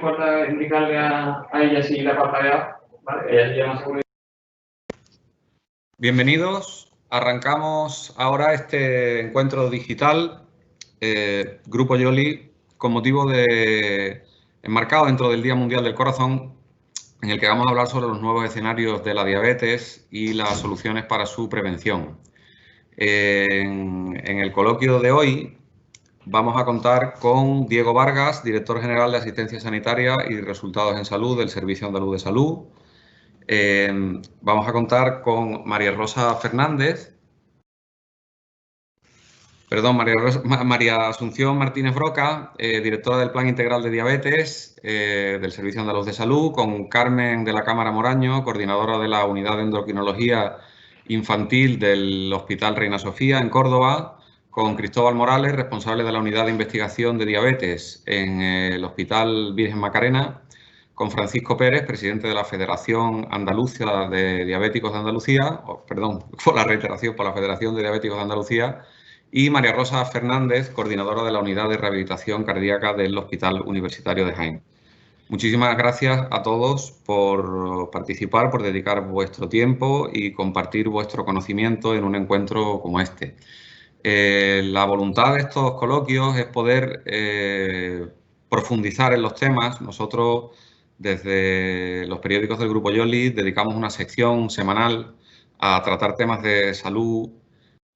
importa indicarle a ella si la pantalla, ¿vale? Ella se llama seguridad. Bienvenidos. Arrancamos ahora este encuentro digital, Grupo Yoli, con motivo de enmarcado dentro del Día Mundial del Corazón, en el que vamos a hablar sobre los nuevos escenarios de la diabetes y las soluciones para su prevención. En el coloquio de hoy vamos a contar con Diego Vargas, director general de Asistencia Sanitaria y Resultados en Salud del Servicio Andaluz de Salud. Vamos a contar con María Asunción Martínez Broca, directora del Plan Integral de Diabetes del Servicio Andaluz de Salud, con Carmen de la Cámara Moraño, coordinadora de la Unidad de Endocrinología Infantil del Hospital Reina Sofía en Córdoba, con Cristóbal Morales, responsable de la Unidad de Investigación de Diabetes en el Hospital Virgen Macarena, con Francisco Pérez, presidente de la Federación Andaluza de Diabéticos de Andalucía, perdón, por la reiteración, por la Federación de Diabéticos de Andalucía, y María Rosa Fernández, coordinadora de la Unidad de Rehabilitación Cardíaca del Hospital Universitario de Jaén. Muchísimas gracias a todos por participar, por dedicar vuestro tiempo y compartir vuestro conocimiento en un encuentro como este. La voluntad de estos coloquios es poder profundizar en los temas. Nosotros, desde los periódicos del Grupo Yoli, dedicamos una sección semanal a tratar temas de salud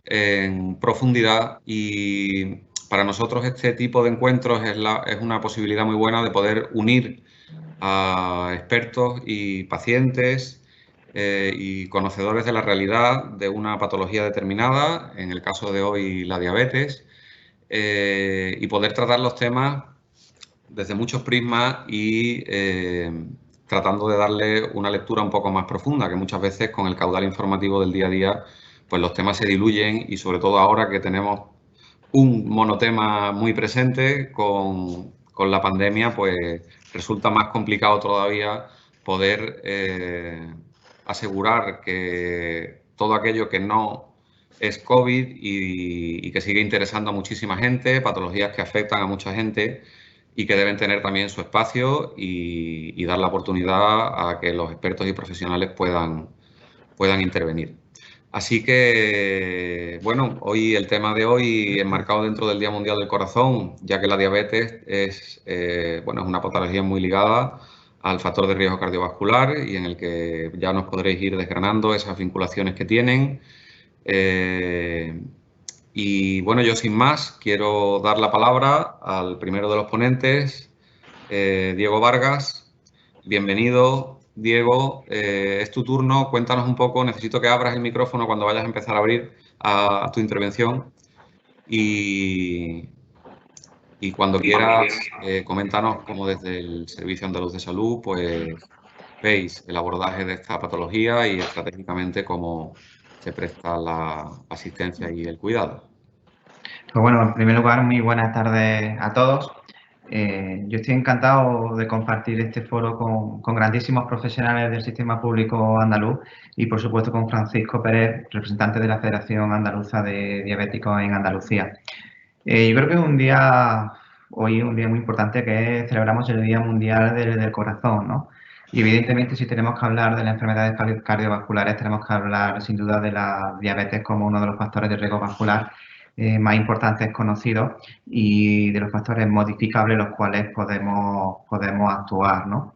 en profundidad, y para nosotros este tipo de encuentros es una posibilidad muy buena de poder unir a expertos y pacientes y conocedores de la realidad de una patología determinada, en el caso de hoy la diabetes, y poder tratar los temas desde muchos prismas y tratando de darle una lectura un poco más profunda, que muchas veces con el caudal informativo del día a día pues los temas se diluyen, y sobre todo ahora que tenemos un monotema muy presente con la pandemia, pues resulta más complicado todavía poder asegurar que todo aquello que no es COVID y que sigue interesando a muchísima gente, patologías que afectan a mucha gente y que deben tener también su espacio y dar la oportunidad a que los expertos y profesionales puedan intervenir. Así que, bueno, hoy el tema de hoy enmarcado dentro del Día Mundial del Corazón, ya que la diabetes es una patología muy ligada al factor de riesgo cardiovascular y en el que ya nos podréis ir desgranando esas vinculaciones que tienen. Y bueno, yo sin más quiero dar la palabra al primero de los ponentes, Diego Vargas. Bienvenido, Diego, es tu turno. Cuéntanos un poco, necesito que abras el micrófono cuando vayas a empezar a abrir a tu intervención y cuando quieras, coméntanos cómo desde el Servicio Andaluz de Salud pues veis el abordaje de esta patología y estratégicamente cómo se presta la asistencia y el cuidado. Pues bueno, en primer lugar, muy buenas tardes a todos. Yo estoy encantado de compartir este foro con grandísimos profesionales del sistema público andaluz y, por supuesto, con Francisco Pérez, representante de la Federación Andaluza de Diabéticos en Andalucía. Yo creo que hoy es un día muy importante, que celebramos el Día Mundial del Corazón, ¿no? Y evidentemente, si tenemos que hablar de las enfermedades cardiovasculares, tenemos que hablar sin duda de la diabetes como uno de los factores de riesgo vascular más importantes conocidos y de los factores modificables los cuales podemos actuar, ¿no?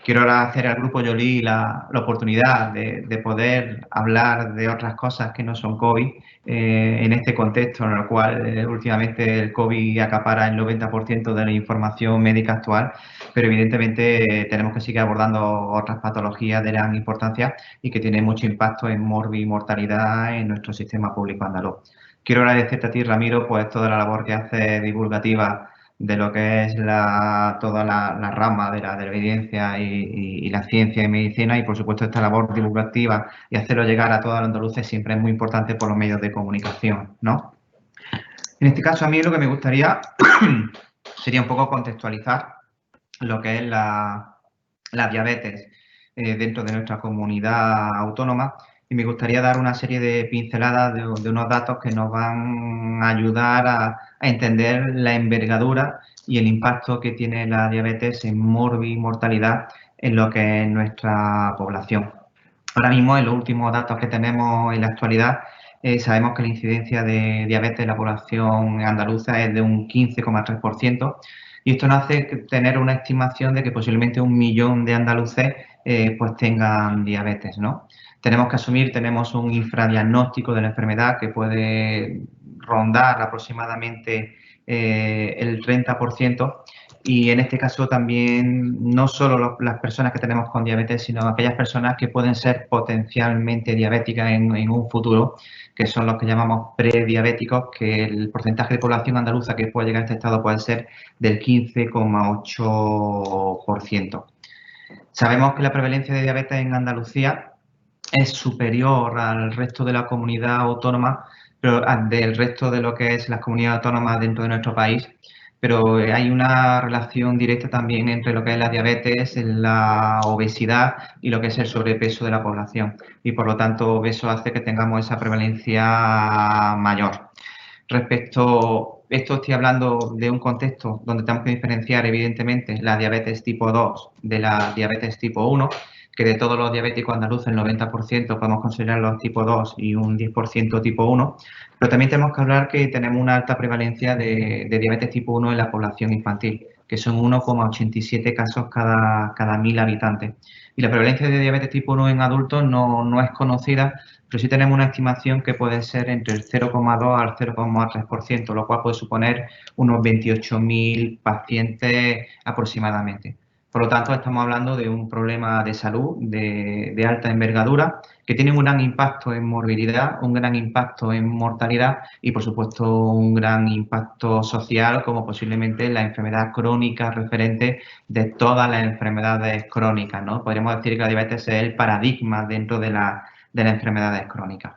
Quiero agradecer al Grupo Yoli la oportunidad de poder hablar de otras cosas que no son COVID en este contexto en el cual últimamente el COVID acapara el 90% de la información médica actual, pero evidentemente tenemos que seguir abordando otras patologías de gran importancia y que tienen mucho impacto en mortalidad en nuestro sistema público andaluz. Quiero agradecerte a ti, Ramiro, pues toda la labor que haces divulgativa de lo que es toda la rama de la evidencia y la ciencia y medicina, y por supuesto esta labor divulgativa y hacerlo llegar a todos los andaluces siempre es muy importante por los medios de comunicación, ¿no? En este caso, a mí lo que me gustaría sería un poco contextualizar lo que es la diabetes dentro de nuestra comunidad autónoma y me gustaría dar una serie de pinceladas de unos datos que nos van a ayudar a entender la envergadura y el impacto que tiene la diabetes en mortalidad en lo que es nuestra población. Ahora mismo, en los últimos datos que tenemos en la actualidad, sabemos que la incidencia de diabetes en la población andaluza es de un 15,3%, y esto nos hace tener una estimación de que posiblemente 1 millón de andaluces pues tengan diabetes, ¿no? Tenemos que asumir, tenemos un infradiagnóstico de la enfermedad que puede rondar aproximadamente el 30%, y en este caso también no solo las personas que tenemos con diabetes, sino aquellas personas que pueden ser potencialmente diabéticas en un futuro, que son los que llamamos prediabéticos, que el porcentaje de población andaluza que puede llegar a este estado puede ser del 15,8%. Sabemos que la prevalencia de diabetes en Andalucía es superior al resto de la comunidad autónoma, pero del resto de lo que es las comunidades autónomas dentro de nuestro país, pero hay una relación directa también entre lo que es la diabetes, la obesidad y lo que es el sobrepeso de la población, y por lo tanto eso hace que tengamos esa prevalencia mayor. Respecto, esto estoy hablando de un contexto donde tenemos que diferenciar evidentemente la diabetes tipo 2 de la diabetes tipo 1, que de todos los diabéticos andaluces el 90% podemos considerarlos tipo 2 y un 10% tipo 1, pero también tenemos que hablar que tenemos una alta prevalencia de diabetes tipo 1 en la población infantil, que son 1,87 casos cada 1.000 habitantes. Y la prevalencia de diabetes tipo 1 en adultos no es conocida, pero sí tenemos una estimación que puede ser entre el 0,2 al 0,3%, lo cual puede suponer unos 28.000 pacientes aproximadamente. Por lo tanto, estamos hablando de un problema de salud de alta envergadura que tiene un gran impacto en morbilidad, un gran impacto en mortalidad y, por supuesto, un gran impacto social, como posiblemente la enfermedad crónica referente de todas las enfermedades crónicas, ¿no? Podríamos decir que la diabetes es el paradigma dentro de las enfermedades crónicas.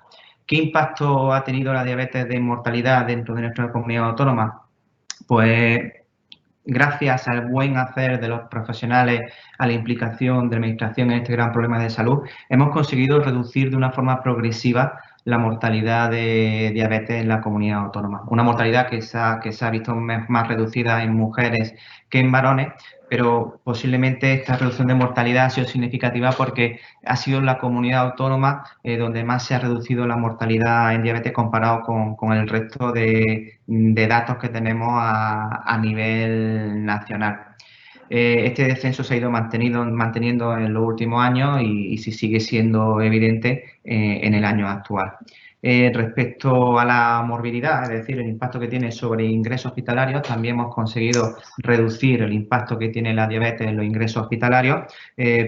¿Qué impacto ha tenido la diabetes de mortalidad dentro de nuestra comunidad autónoma? Pues gracias al buen hacer de los profesionales, a la implicación de la Administración en este gran problema de salud, hemos conseguido reducir de una forma progresiva la mortalidad de diabetes en la comunidad autónoma. Una mortalidad que se ha visto más reducida en mujeres que en varones, pero posiblemente esta reducción de mortalidad ha sido significativa porque ha sido la comunidad autónoma donde más se ha reducido la mortalidad en diabetes comparado con el resto de datos que tenemos a nivel nacional. Este descenso se ha ido manteniendo en los últimos años y sigue siendo evidente en el año actual. Respecto a la morbilidad, es decir, el impacto que tiene sobre ingresos hospitalarios, también hemos conseguido reducir el impacto que tiene la diabetes en los ingresos hospitalarios,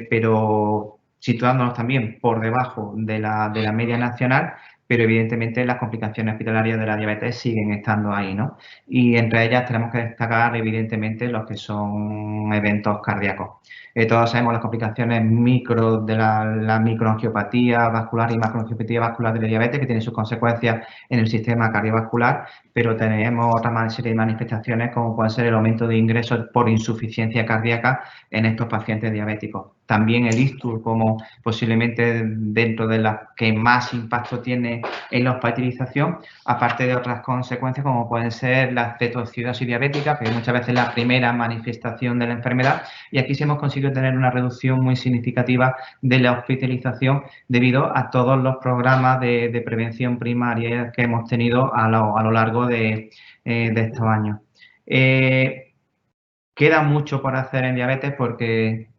pero situándonos también por debajo de la media nacional, pero evidentemente las complicaciones hospitalarias de la diabetes siguen estando ahí, ¿no? Y entre ellas tenemos que destacar evidentemente los que son eventos cardíacos. Todos sabemos las complicaciones micro de la microangiopatía vascular y macroangiopatía vascular de la diabetes, que tiene sus consecuencias en el sistema cardiovascular, pero tenemos otra serie de manifestaciones como puede ser el aumento de ingresos por insuficiencia cardíaca en estos pacientes diabéticos. También el ictus como posiblemente dentro de las que más impacto tiene en la hospitalización, aparte de otras consecuencias como pueden ser la cetoacidosis diabética, que muchas veces es la primera manifestación de la enfermedad, y aquí sí hemos conseguido tener una reducción muy significativa de la hospitalización debido a todos los programas de prevención primaria que hemos tenido a lo largo de estos años. Queda mucho por hacer en diabetes porque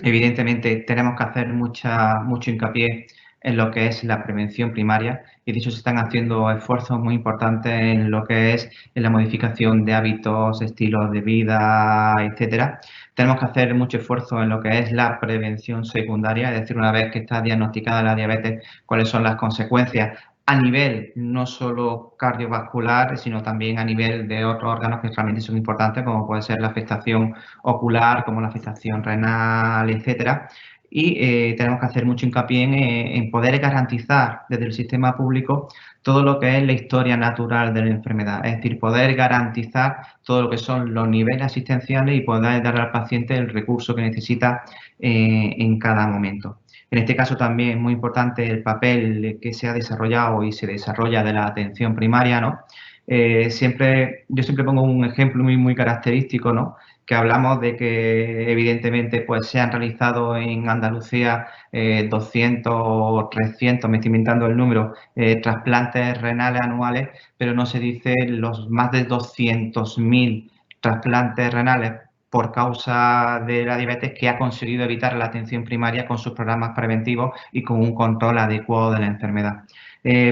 evidentemente tenemos que hacer mucho hincapié en lo que es la prevención primaria, y de hecho se están haciendo esfuerzos muy importantes en lo que es en la modificación de hábitos, estilos de vida, etcétera. Tenemos que hacer mucho esfuerzo en lo que es la prevención secundaria, es decir, una vez que está diagnosticada la diabetes, cuáles son las consecuencias a nivel no solo cardiovascular, sino también a nivel de otros órganos que realmente son importantes, como puede ser la afectación ocular, como la afectación renal, etcétera. Y tenemos que hacer mucho hincapié en poder garantizar desde el sistema público todo lo que es la historia natural de la enfermedad, es decir, poder garantizar todo lo que son los niveles asistenciales y poder dar al paciente el recurso que necesita en cada momento. En este caso también es muy importante el papel que se ha desarrollado y se desarrolla de la atención primaria, ¿no? Yo siempre pongo un ejemplo muy característico, ¿no? Que hablamos de que evidentemente pues se han realizado en Andalucía 200 o 300, me estoy inventando el número, trasplantes renales anuales, pero no se dice los más de 200.000 trasplantes renales por causa de la diabetes que ha conseguido evitar la atención primaria con sus programas preventivos y con un control adecuado de la enfermedad.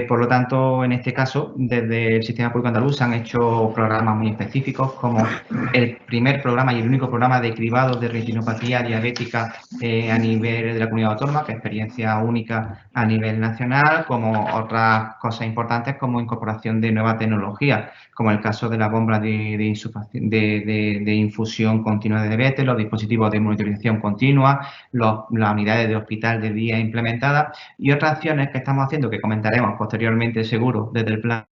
Por lo tanto, en este caso, desde el Sistema Público Andaluz se han hecho programas muy específicos, como el primer programa y el único programa de cribado de retinopatía diabética a nivel de la comunidad autónoma, que es experiencia única a nivel nacional, como otras cosas importantes como incorporación de nueva tecnología, como el caso de la bomba de infusión continua de diabetes, los dispositivos de monitorización continua, las unidades de hospital de día implementadas y otras acciones que estamos haciendo que comentaremos posteriormente seguro desde el Plan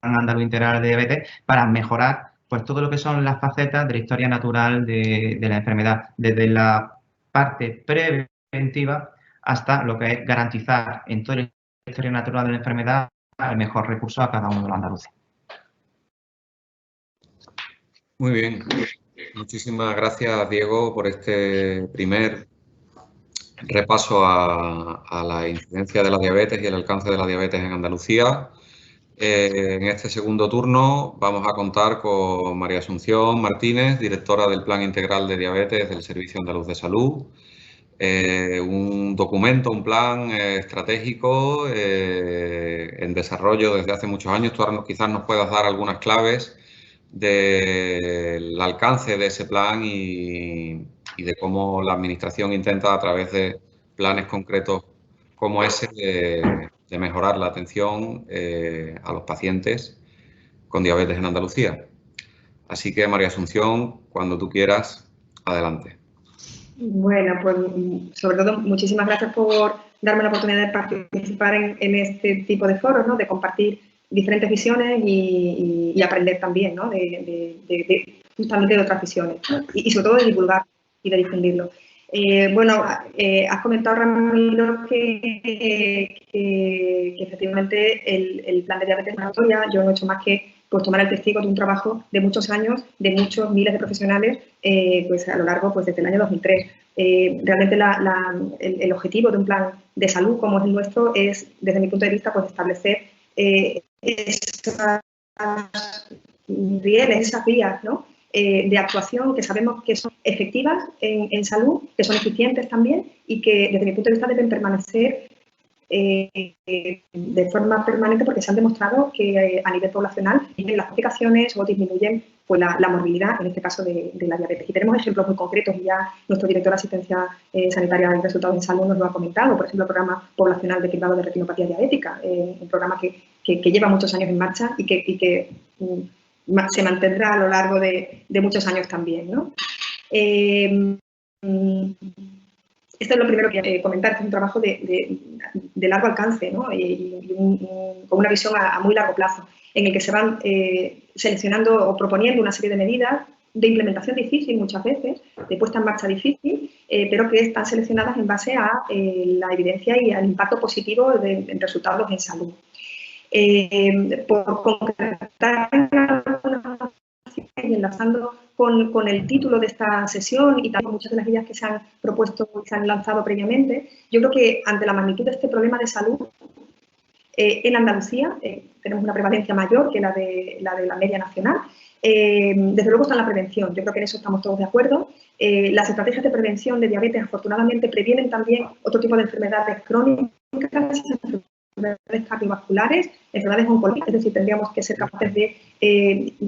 Andaluz Integral de Diabetes para mejorar pues todo lo que son las facetas de la historia natural de la enfermedad, desde la parte preventiva hasta lo que es garantizar en toda la historia natural de la enfermedad el mejor recurso a cada uno de los andaluces. Muy bien. Muchísimas gracias, Diego, por este primer repaso a la incidencia de la diabetes y el alcance de la diabetes en Andalucía. En este segundo turno vamos a contar con María Asunción Martínez, directora del Plan Integral de Diabetes del Servicio Andaluz de Salud. Un documento, un plan estratégico en desarrollo desde hace muchos años. Tú ahora quizás nos puedas dar algunas claves del alcance de ese plan y de cómo la Administración intenta, a través de planes concretos como ese, de mejorar la atención a los pacientes con diabetes en Andalucía. Así que, María Asunción, cuando tú quieras, adelante. Bueno, pues sobre todo muchísimas gracias por darme la oportunidad de participar en este tipo de foros, ¿no? De compartir diferentes visiones y aprender también, ¿no? Justamente de otras visiones, ¿no? Y sobre todo de divulgar y de difundirlo. Has comentado, Ramiro, que efectivamente el plan de diabetes moratoria, yo no he hecho más que pues, tomar el testigo de un trabajo de muchos años, de muchos miles de profesionales, pues a lo largo, pues desde el año 2003. Realmente el objetivo de un plan de salud como es el nuestro es, desde mi punto de vista, pues establecer esas rieles, esas vías, ¿no? De actuación que sabemos que son efectivas en salud, que son eficientes también y que desde mi punto de vista deben permanecer de forma permanente porque se han demostrado que a nivel poblacional disminuyen las complicaciones o disminuyen pues, la morbilidad, en este caso de la diabetes. Y tenemos ejemplos muy concretos y ya nuestro director de asistencia sanitaria y resultados en salud nos lo ha comentado. Por ejemplo, el programa poblacional de cribado de retinopatía diabética, un programa que lleva muchos años en marcha y que se mantendrá a lo largo de muchos años también, ¿no? Esto es lo primero que voy a comentar, que es un trabajo de largo alcance, ¿no? Con una visión a muy largo plazo, en el que se van seleccionando o proponiendo una serie de medidas de implementación difícil muchas veces, de puesta en marcha difícil, pero que están seleccionadas en base a la evidencia y al impacto positivo en resultados en salud. Por concretar y enlazando con el título de esta sesión y también muchas de las ideas que se han propuesto y se han lanzado previamente, yo creo que ante la magnitud de este problema de salud, en Andalucía tenemos una prevalencia mayor que la de la media nacional. Desde luego está en la prevención, yo creo que en eso estamos todos de acuerdo. Las estrategias de prevención de diabetes afortunadamente previenen también otro tipo de enfermedades crónicas, enfermedades cardiovasculares, enfermedades oncológicas, es decir, tendríamos que ser capaces de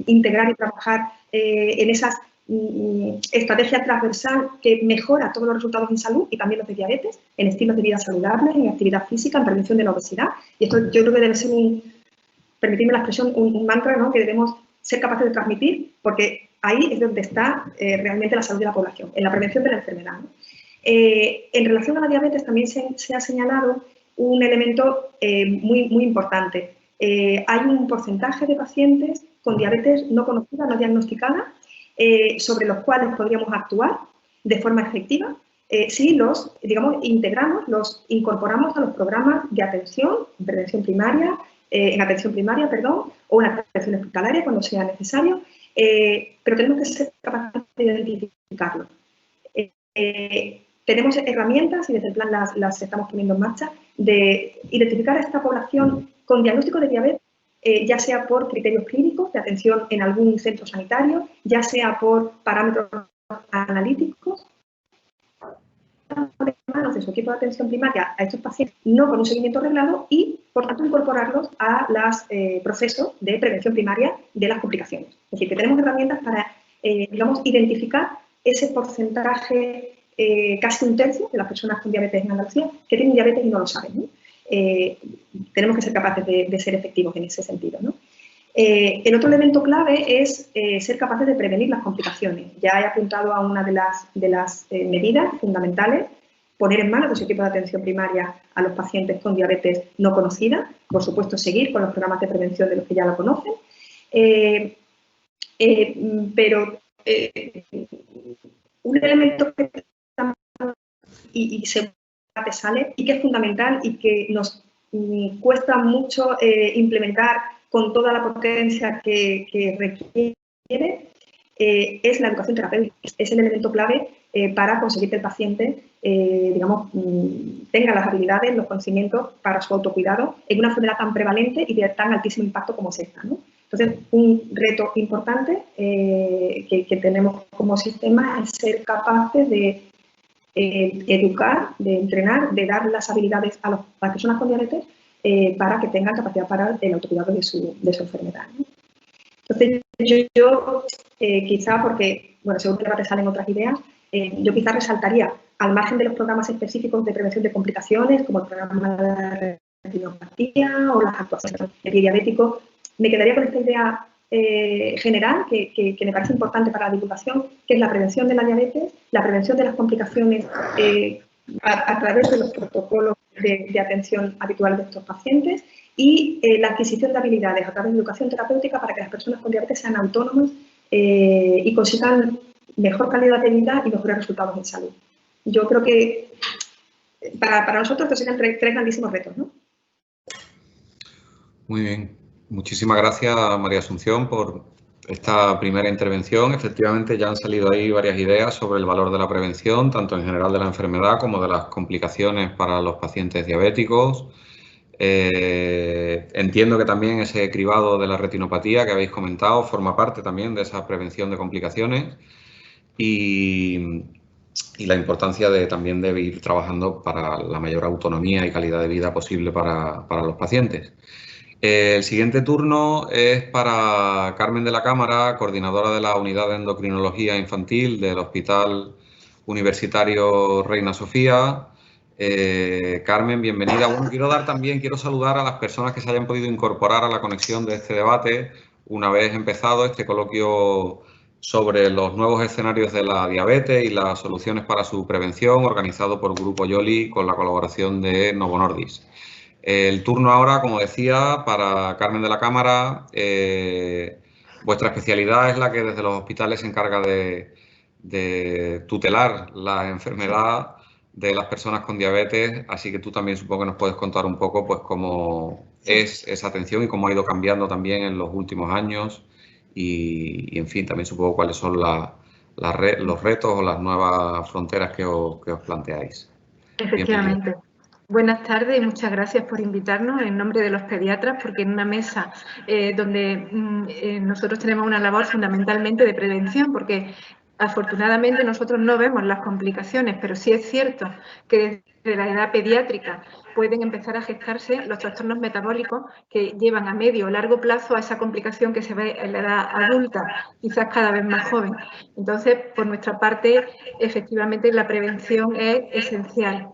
integrar y trabajar en esas estrategia transversal que mejora todos los resultados en salud y también los de diabetes, en estilos de vida saludables, en actividad física, en prevención de la obesidad. Y esto yo creo que debe ser permitidme la expresión, un mantra, ¿no? Que debemos ser capaces de transmitir, porque ahí es donde está realmente la salud de la población, en la prevención de la enfermedad, ¿no? En relación a la diabetes también se ha señalado un elemento muy importante. Hay un porcentaje de pacientes con diabetes no conocida, no diagnosticada, sobre los cuales podríamos actuar de forma efectiva si los, digamos, integramos, los incorporamos a los programas de atención, prevención primaria, en atención primaria, perdón, o en atención hospitalaria cuando sea necesario, pero tenemos que ser capaces de identificarlo. Tenemos herramientas, y desde el plan las estamos poniendo en marcha, de identificar a esta población con diagnóstico de diabetes, ya sea por criterios clínicos de atención en algún centro sanitario, ya sea por parámetros analíticos, de su equipo de atención primaria a estos pacientes, no con un seguimiento reglado y, por tanto, incorporarlos a los procesos de prevención primaria de las complicaciones. Es decir, que tenemos herramientas para, digamos, identificar ese porcentaje, casi un tercio de las personas con diabetes en Andalucía, que tienen diabetes y no lo saben, ¿no? Tenemos que ser capaces de ser efectivos en ese sentido, ¿no? El otro elemento clave es ser capaces de prevenir las complicaciones. Ya he apuntado a una de las medidas fundamentales, poner en manos de su equipo de atención primaria a los pacientes con diabetes no conocida, por supuesto seguir con los programas de prevención de los que ya lo conocen, pero un elemento que y se sale y que es fundamental y que nos cuesta mucho implementar con toda la potencia que requiere, es la educación terapéutica. Es el elemento clave para conseguir que el paciente, digamos, tenga las habilidades, los conocimientos para su autocuidado en una enfermedad tan prevalente y de tan altísimo impacto como es esta, ¿no? Entonces, un reto importante que tenemos como sistema es ser capaces de educar, de entrenar, de dar las habilidades a las personas con diabetes para que tengan capacidad para el autocuidado de su enfermedad, ¿no? Entonces, yo quizá, porque, bueno, según el debate salen otras ideas, yo quizá resaltaría, al margen de los programas específicos de prevención de complicaciones, como el programa de la retinopatía o las actuaciones de pie diabético, me quedaría con esta idea general que me parece importante para la divulgación, que es la prevención de la diabetes, la prevención de las complicaciones a través de los protocolos de atención habitual de estos pacientes y la adquisición de habilidades a través de educación terapéutica para que las personas con diabetes sean autónomas y consigan mejor calidad de vida y mejores resultados en salud. Yo creo que para nosotros estos serían tres grandísimos retos, ¿no? Muy bien. Muchísimas gracias, María Asunción, por esta primera intervención. Efectivamente, ya han salido ahí varias ideas sobre el valor de la prevención, tanto en general de la enfermedad como de las complicaciones para los pacientes diabéticos. Entiendo que también ese cribado de la retinopatía que habéis comentado forma parte también de esa prevención de complicaciones y la importancia también de ir trabajando para la mayor autonomía y calidad de vida posible para los pacientes. El siguiente turno es para Carmen de la Cámara, coordinadora de la Unidad de Endocrinología Infantil del Hospital Universitario Reina Sofía. Carmen, bienvenida. Bueno, quiero saludar a las personas que se hayan podido incorporar a la conexión de este debate una vez empezado este coloquio sobre los nuevos escenarios de la diabetes y las soluciones para su prevención, organizado por Grupo Yoli con la colaboración de Novo Nordisk. El turno ahora, como decía, para Carmen de la Cámara. Vuestra especialidad es la que desde los hospitales se encarga de tutelar la enfermedad de las personas con diabetes, así que tú también supongo que nos puedes contar un poco pues cómo es esa atención y cómo ha ido cambiando también en los últimos años y en fin, también supongo cuáles son los retos o las nuevas fronteras que os planteáis. Efectivamente. Bienvenido. Buenas tardes y muchas gracias por invitarnos en nombre de los pediatras, porque en una mesa donde nosotros tenemos una labor fundamentalmente de prevención, porque afortunadamente nosotros no vemos las complicaciones, pero sí es cierto que desde la edad pediátrica pueden empezar a gestarse los trastornos metabólicos que llevan a medio o largo plazo a esa complicación que se ve en la edad adulta, quizás cada vez más joven. Entonces, por nuestra parte, efectivamente la prevención es esencial.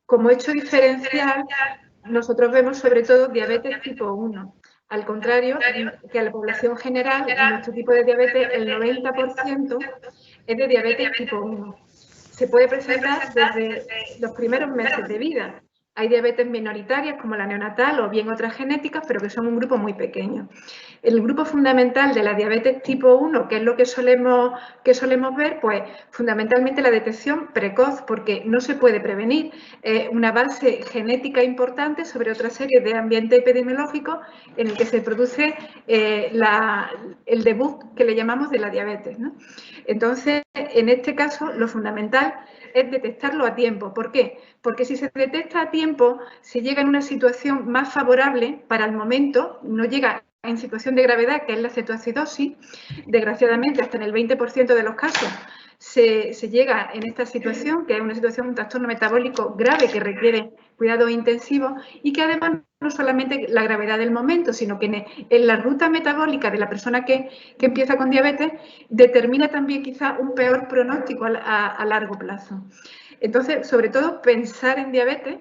Como hecho diferencial, nosotros vemos sobre todo diabetes tipo 1. Al contrario que a la población general, en nuestro tipo de diabetes, el 90% es de diabetes tipo 1. Se puede presentar desde los primeros meses de vida, Hay diabetes minoritarias como la neonatal o bien otras genéticas, pero que son un grupo muy pequeño. El grupo fundamental de la diabetes tipo 1, que es lo que solemos ver, pues fundamentalmente la detección precoz, porque no se puede prevenir. Una base genética importante sobre otra serie de ambientes epidemiológicos en el que se produce el debut que le llamamos de la diabetes, ¿no? Entonces, en este caso, lo fundamental es detectarlo a tiempo. ¿Por qué? Porque si se detecta a tiempo, se llega en una situación más favorable para el momento, no llega en situación de gravedad, que es la cetoacidosis. Desgraciadamente, hasta en el 20% de los casos se llega en esta situación, que es una situación, un trastorno metabólico grave que requiere cuidados intensivos y que además no solamente la gravedad del momento, sino que en la ruta metabólica de la persona que empieza con diabetes determina también quizá un peor pronóstico a largo plazo. Entonces, sobre todo, pensar en diabetes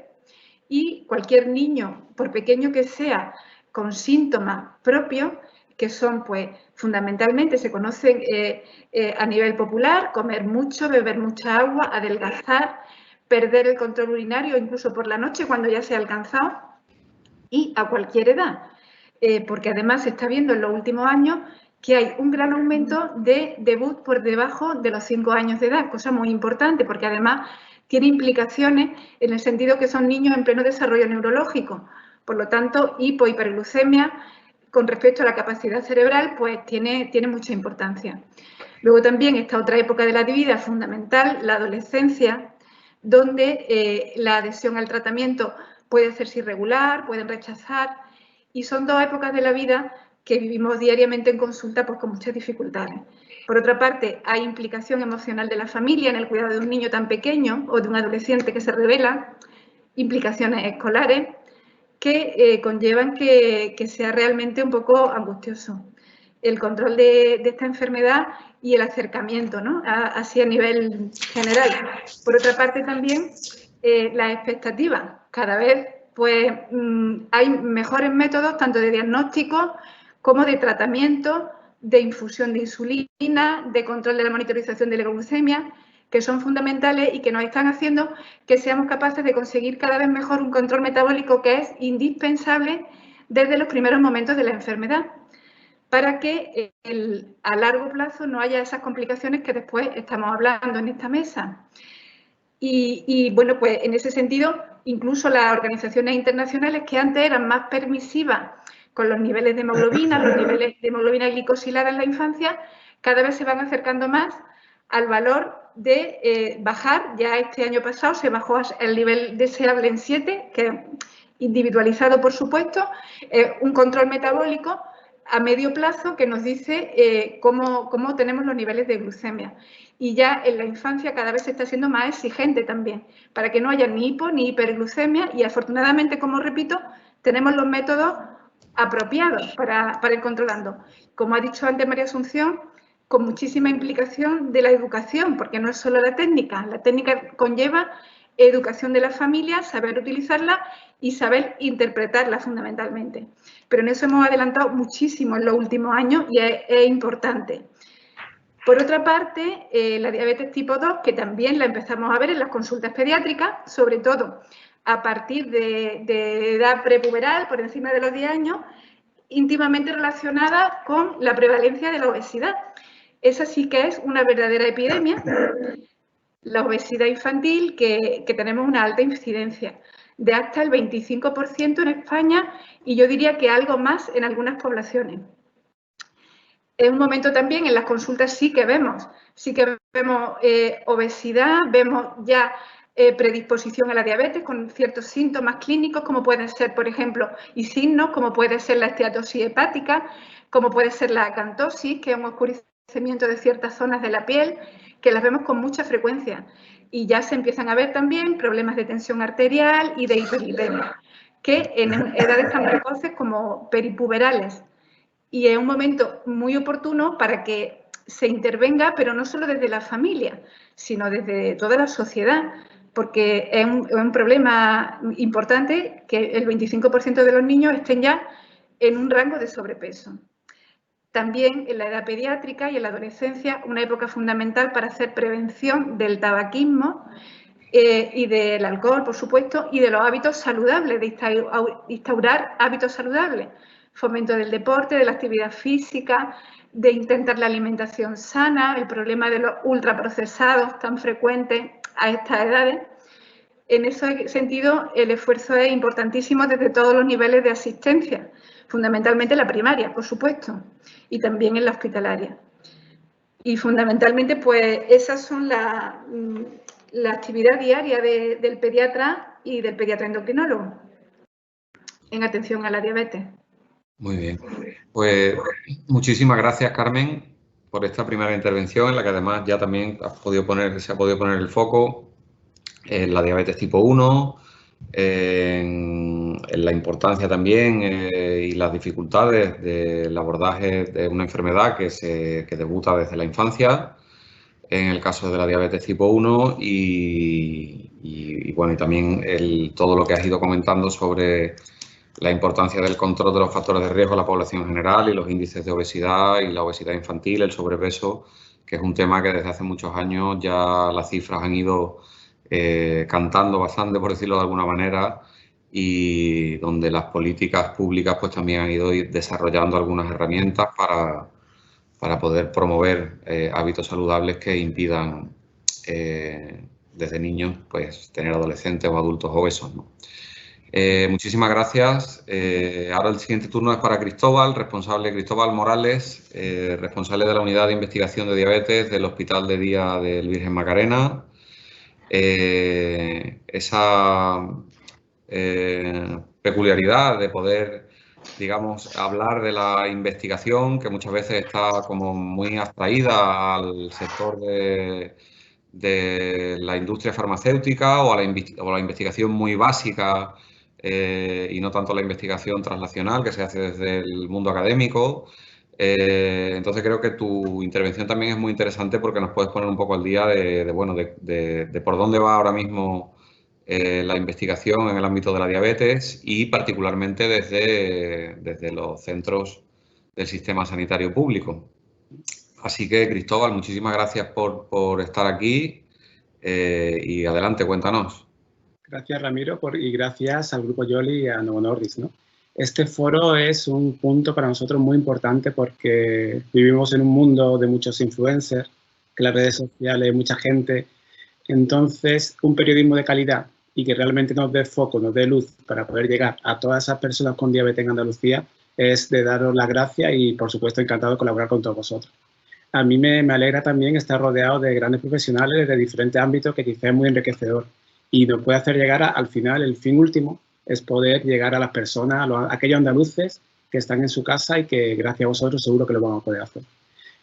y cualquier niño, por pequeño que sea, con síntomas propios, que son, pues, fundamentalmente, se conocen a nivel popular: comer mucho, beber mucha agua, adelgazar, perder el control urinario, incluso por la noche cuando ya se ha alcanzado, y a cualquier edad. Porque además se está viendo en los últimos años que hay un gran aumento de debut por debajo de los 5 años de edad, cosa muy importante, porque además tiene implicaciones en el sentido que son niños en pleno desarrollo neurológico. Por lo tanto, hiperglucemia con respecto a la capacidad cerebral, pues tiene mucha importancia. Luego también está otra época de la vida fundamental, la adolescencia, donde la adhesión al tratamiento puede hacerse irregular, pueden rechazar, y son 2 épocas de la vida que vivimos diariamente en consulta, pues con muchas dificultades. Por otra parte, hay implicación emocional de la familia en el cuidado de un niño tan pequeño o de un adolescente que se revela, implicaciones escolares que conllevan que sea realmente un poco angustioso el control de esta enfermedad y el acercamiento, ¿no? Así a nivel general. Por otra parte también las expectativas. Cada vez pues hay mejores métodos tanto de diagnóstico como de tratamiento, de infusión de insulina, de control de la monitorización de la glucemia, que son fundamentales y que nos están haciendo que seamos capaces de conseguir cada vez mejor un control metabólico que es indispensable desde los primeros momentos de la enfermedad, para que a largo plazo no haya esas complicaciones que después estamos hablando en esta mesa. Y bueno, pues en ese sentido, incluso las organizaciones internacionales que antes eran más permisivas con los niveles de hemoglobina, los niveles de hemoglobina glicosilada en la infancia, cada vez se van acercando más al valor de bajar. Ya este año pasado se bajó el nivel deseable en 7, que individualizado por supuesto, un control metabólico a medio plazo que nos dice cómo tenemos los niveles de glucemia. Y ya en la infancia cada vez se está siendo más exigente también, para que no haya ni hipo ni hiperglucemia, y afortunadamente, como repito, tenemos los métodos apropiados para ir controlando. Como ha dicho antes María Asunción, con muchísima implicación de la educación, porque no es solo la técnica conlleva educación de la familia, saber utilizarla y saber interpretarla fundamentalmente. Pero en eso hemos adelantado muchísimo en los últimos años y es importante. Por otra parte, la diabetes tipo 2, que también la empezamos a ver en las consultas pediátricas, sobre todo a partir de edad prepuberal, por encima de los 10 años, íntimamente relacionada con la prevalencia de la obesidad. Esa sí que es una verdadera epidemia, la obesidad infantil, que tenemos una alta incidencia, de hasta el 25% en España, y yo diría que algo más en algunas poblaciones. Es un momento también, en las consultas sí que vemos obesidad, vemos ya predisposición a la diabetes con ciertos síntomas clínicos, como pueden ser, por ejemplo, y signos, como puede ser la esteatosis hepática, como puede ser la acantosis, que es un oscurecimiento de ciertas zonas de la piel, que las vemos con mucha frecuencia. Y ya se empiezan a ver también problemas de tensión arterial y de hiperlipemia, que en edades tan precoces como peripuberales. Y es un momento muy oportuno para que se intervenga, pero no solo desde la familia, sino desde toda la sociedad, porque es un problema importante que el 25% de los niños estén ya en un rango de sobrepeso. También en la edad pediátrica y en la adolescencia, una época fundamental para hacer prevención del tabaquismo, y del alcohol, por supuesto, y de los hábitos saludables, de instaurar hábitos saludables, fomento del deporte, de la actividad física, de intentar la alimentación sana, el problema de los ultraprocesados tan frecuentes a estas edades. En ese sentido, el esfuerzo es importantísimo desde todos los niveles de asistencia, fundamentalmente la primaria, por supuesto, y también en la hospitalaria. Y fundamentalmente, pues, esas son la actividad diaria del pediatra y del pediatra endocrinólogo en atención a la diabetes. Muy bien. Pues muchísimas gracias, Carmen, por esta primera intervención en la que además ya también se ha podido poner el foco en la diabetes tipo 1, en la importancia también y las dificultades del abordaje de una enfermedad que debuta desde la infancia, en el caso de la diabetes tipo 1 y bueno, y también todo lo que has ido comentando sobre la importancia del control de los factores de riesgo en la población general y los índices de obesidad y la obesidad infantil, el sobrepeso, que es un tema que desde hace muchos años ya las cifras han ido cantando bastante, por decirlo de alguna manera, y donde las políticas públicas pues también han ido desarrollando algunas herramientas para poder promover hábitos saludables que impidan desde niños pues tener adolescentes o adultos obesos, ¿no? Muchísimas gracias. Ahora el siguiente turno es para Cristóbal Morales, responsable de la Unidad de Investigación de Diabetes del Hospital de Día del Virgen Macarena. Esa peculiaridad de poder, digamos, hablar de la investigación que muchas veces está como muy abstraída al sector de la industria farmacéutica o a la investigación muy básica y no tanto la investigación translacional que se hace desde el mundo académico. Entonces creo que tu intervención también es muy interesante porque nos puedes poner un poco al día de por dónde va ahora mismo la investigación en el ámbito de la diabetes y particularmente desde los centros del sistema sanitario público. Así que, Cristóbal, muchísimas gracias por estar aquí y adelante, cuéntanos. Gracias, Ramiro, y gracias al Grupo Yoli y a Novo Nordisk, ¿no? Este foro es un punto para nosotros muy importante porque vivimos en un mundo de muchos influencers, que las redes sociales, mucha gente. Entonces, un periodismo de calidad y que realmente nos dé foco, nos dé luz para poder llegar a todas esas personas con diabetes en Andalucía es de daros las gracias y, por supuesto, encantado de colaborar con todos vosotros. A mí me alegra también estar rodeado de grandes profesionales de diferentes ámbitos que quizás es muy enriquecedor y nos puede hacer llegar al final, el fin último, es poder llegar a las personas, a aquellos andaluces que están en su casa y que gracias a vosotros seguro que lo vamos a poder hacer.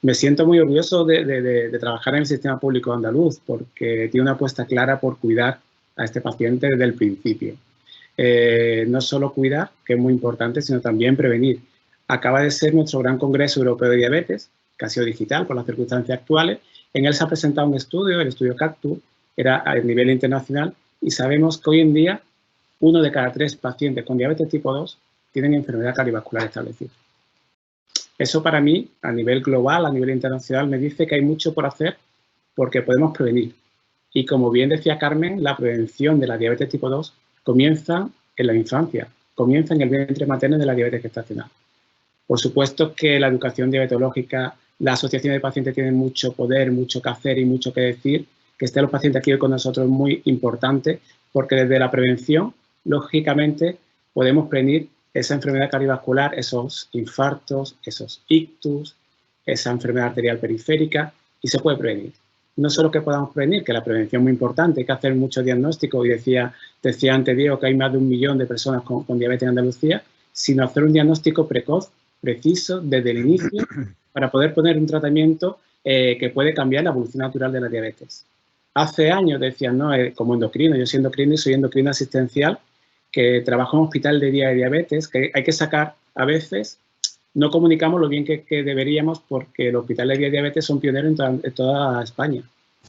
Me siento muy orgulloso de trabajar en el sistema público andaluz porque tiene una apuesta clara por cuidar a este paciente desde el principio. No solo cuidar, que es muy importante, sino también prevenir. Acaba de ser nuestro gran Congreso Europeo de Diabetes, que ha sido digital por las circunstancias actuales. En él se ha presentado un estudio, el estudio CACTU, era a nivel internacional, y sabemos que hoy en día 1 de cada 3 pacientes con diabetes tipo 2 tienen enfermedad cardiovascular establecida. Eso para mí, a nivel global, a nivel internacional, me dice que hay mucho por hacer porque podemos prevenir. Y como bien decía Carmen, la prevención de la diabetes tipo 2 comienza en la infancia, comienza en el vientre materno de la diabetes gestacional. Por supuesto que la educación diabetológica, la asociación de pacientes tiene mucho poder, mucho que hacer y mucho que decir. Que estén los pacientes aquí hoy con nosotros es muy importante porque desde la prevención, lógicamente, podemos prevenir esa enfermedad cardiovascular, esos infartos, esos ictus, esa enfermedad arterial periférica y se puede prevenir. No solo que podamos prevenir, que la prevención es muy importante, hay que hacer mucho diagnóstico y decía antes Diego que hay más de 1 millón de personas con diabetes en Andalucía, sino hacer un diagnóstico precoz, preciso, desde el inicio para poder poner un tratamiento que puede cambiar la evolución natural de la diabetes. Hace años decían, no, como endocrino, yo soy endocrino y soy endocrino asistencial, que trabajo en un hospital de día de diabetes, que hay que sacar, a veces, no comunicamos lo bien que deberíamos porque los hospitales de día de diabetes son pioneros en toda España.